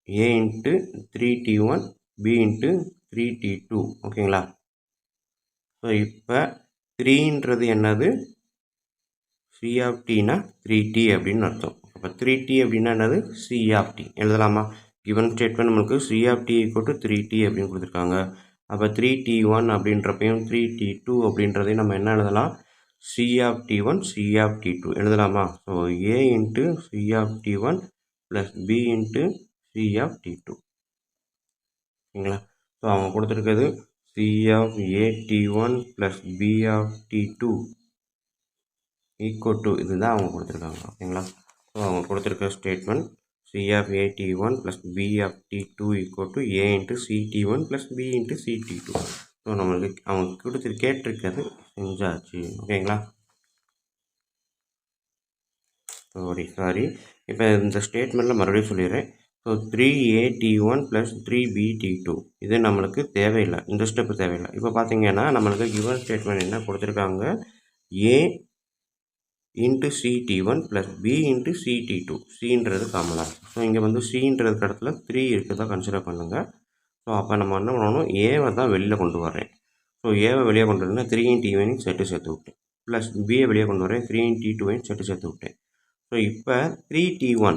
A into 3t1 B into 3t2. ஓகேங்களா? ஸோ இப்போ 3ன்றது என்னது, C of tனா 3t அப்படின்னு அர்த்தம். அப்போ 3t அப்படின்னா என்னது, C of t எழுதலாமா? கிவன் ஸ்டேட்மெண்ட் நம்மளுக்கு C of t equal to 3t அப்படின்னு கொடுத்துருக்காங்க. அப்போ 3t1 அப்படின்றப்பையும் 3t2 அப்படின்றதையும் நம்ம என்ன எழுதலாம், C of t1 C of t2 எழுதலாமா? So A into C of t1 plus B into C of t2. ஓகேங்களா? ஸோ அவங்க கொடுத்துருக்கிறது C of A T1 plus B of T2 equal to இதுதான் அவங்க கொடுத்துருக்காங்க. ஓகேங்களா? ஸோ அவங்க கொடுத்துருக்க statement C of A T1 plus B of T2 equal to A into C T1 plus B into C T2. So நம்மளுக்கு அவங்க கேட்டிருக்கிறது செஞ்சாச்சு. ஓகேங்களா? சாரி இப்போ இந்த ஸ்டேட்மெண்ட்டில் மறுபடியும் சொல்லிடுறேன். ஸோ 3AT1 ப்ளஸ் 3BT2 இது நம்மளுக்கு தேவையில்லை, இந்த ஸ்டெப்பு தேவையில்லை. இப்போ பார்த்தீங்கன்னா நம்மளுக்கு கிவன் ஸ்டேட்மெண்ட் என்ன கொடுத்துருக்காங்க, A into CT1 plus B into CT2, சின்றது காமனாக இருக்குது. ஸோ இங்கே வந்து சின்றது இடத்துல 3 இருக்குதான் கன்சிடர் பண்ணுங்கள். ஸோ அப்போ நம்ம என்ன பண்ணணும், ஏவை தான் வெளியில் கொண்டு வரேன். ஸோ ஏவை வெளியே கொண்டு வரேன்னா 3T1 சேர்த்து விட்டேன், ப்ளஸ் பியை வெளியே கொண்டு வரேன் 3T2 சேர்த்து விட்டேன். ஸோ இப்போ 3T1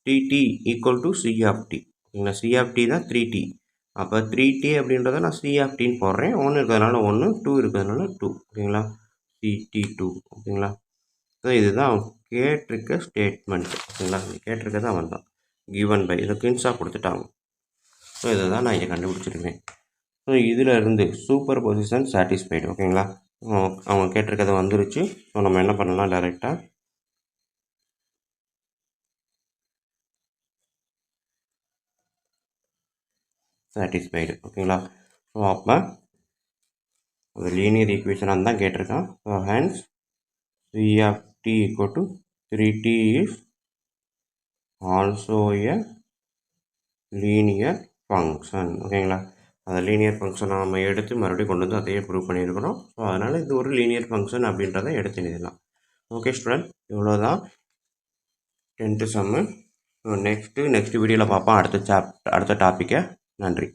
TT equal to C of T. ஓகேங்களா? C of T தான் 3T. அப்போ 3T அப்படின்றத நான் C of Tன்னு போடுறேன். 1 இருக்கிறதுனால 1, 2 இருக்கிறதுனால 2. ஓகேங்களா? CT2. ஓகேங்களா? ஸோ இதுதான் அவன் கேட்டிருக்க ஸ்டேட்மெண்ட். ஓகேங்களா? கேட்டிருக்கதான் அவன் தான் கிவன் பை இதை கின்ஸாக கொடுத்துட்டாங்க. ஸோ இதை தான் நான் இங்கே கண்டுபிடிச்சிருக்கேன். ஸோ இதில் இருந்து சூப்பர் பொசிஷன் சாட்டிஸ்ஃபைடு. ஓகேங்களா? அவங்க கேட்டிருக்கதை வந்துருச்சு. ஸோ நம்ம என்ன பண்ணலாம், டைரெக்டாக சாட்டிஸ்ஃபைடு. ஓகேங்களா? ஸோ அப்போ அது லீனியர் ஈக்குவேஷனாக தான் கேட்டிருக்கான். So hence C of T equal to 3T is also a linear function. ஓகேங்களா? அதை லீனியர் ஃபங்க்ஷனை நம்ம எடுத்து மறுபடியும் கொண்டு வந்து அதையே ப்ரூவ் பண்ணியிருக்கிறோம். ஸோ அதனால் இது ஒரு லீனியர் ஃபங்க்ஷன் அப்படின்றத எடுத்து எழுதலாம். ஓகே ஸ்டூடெண்ட், இவ்வளோதான் 10th சம்மு. நெக்ஸ்ட் வீடியோவில் பார்ப்போம் அடுத்த டாப்பிக்கை. நன்றி.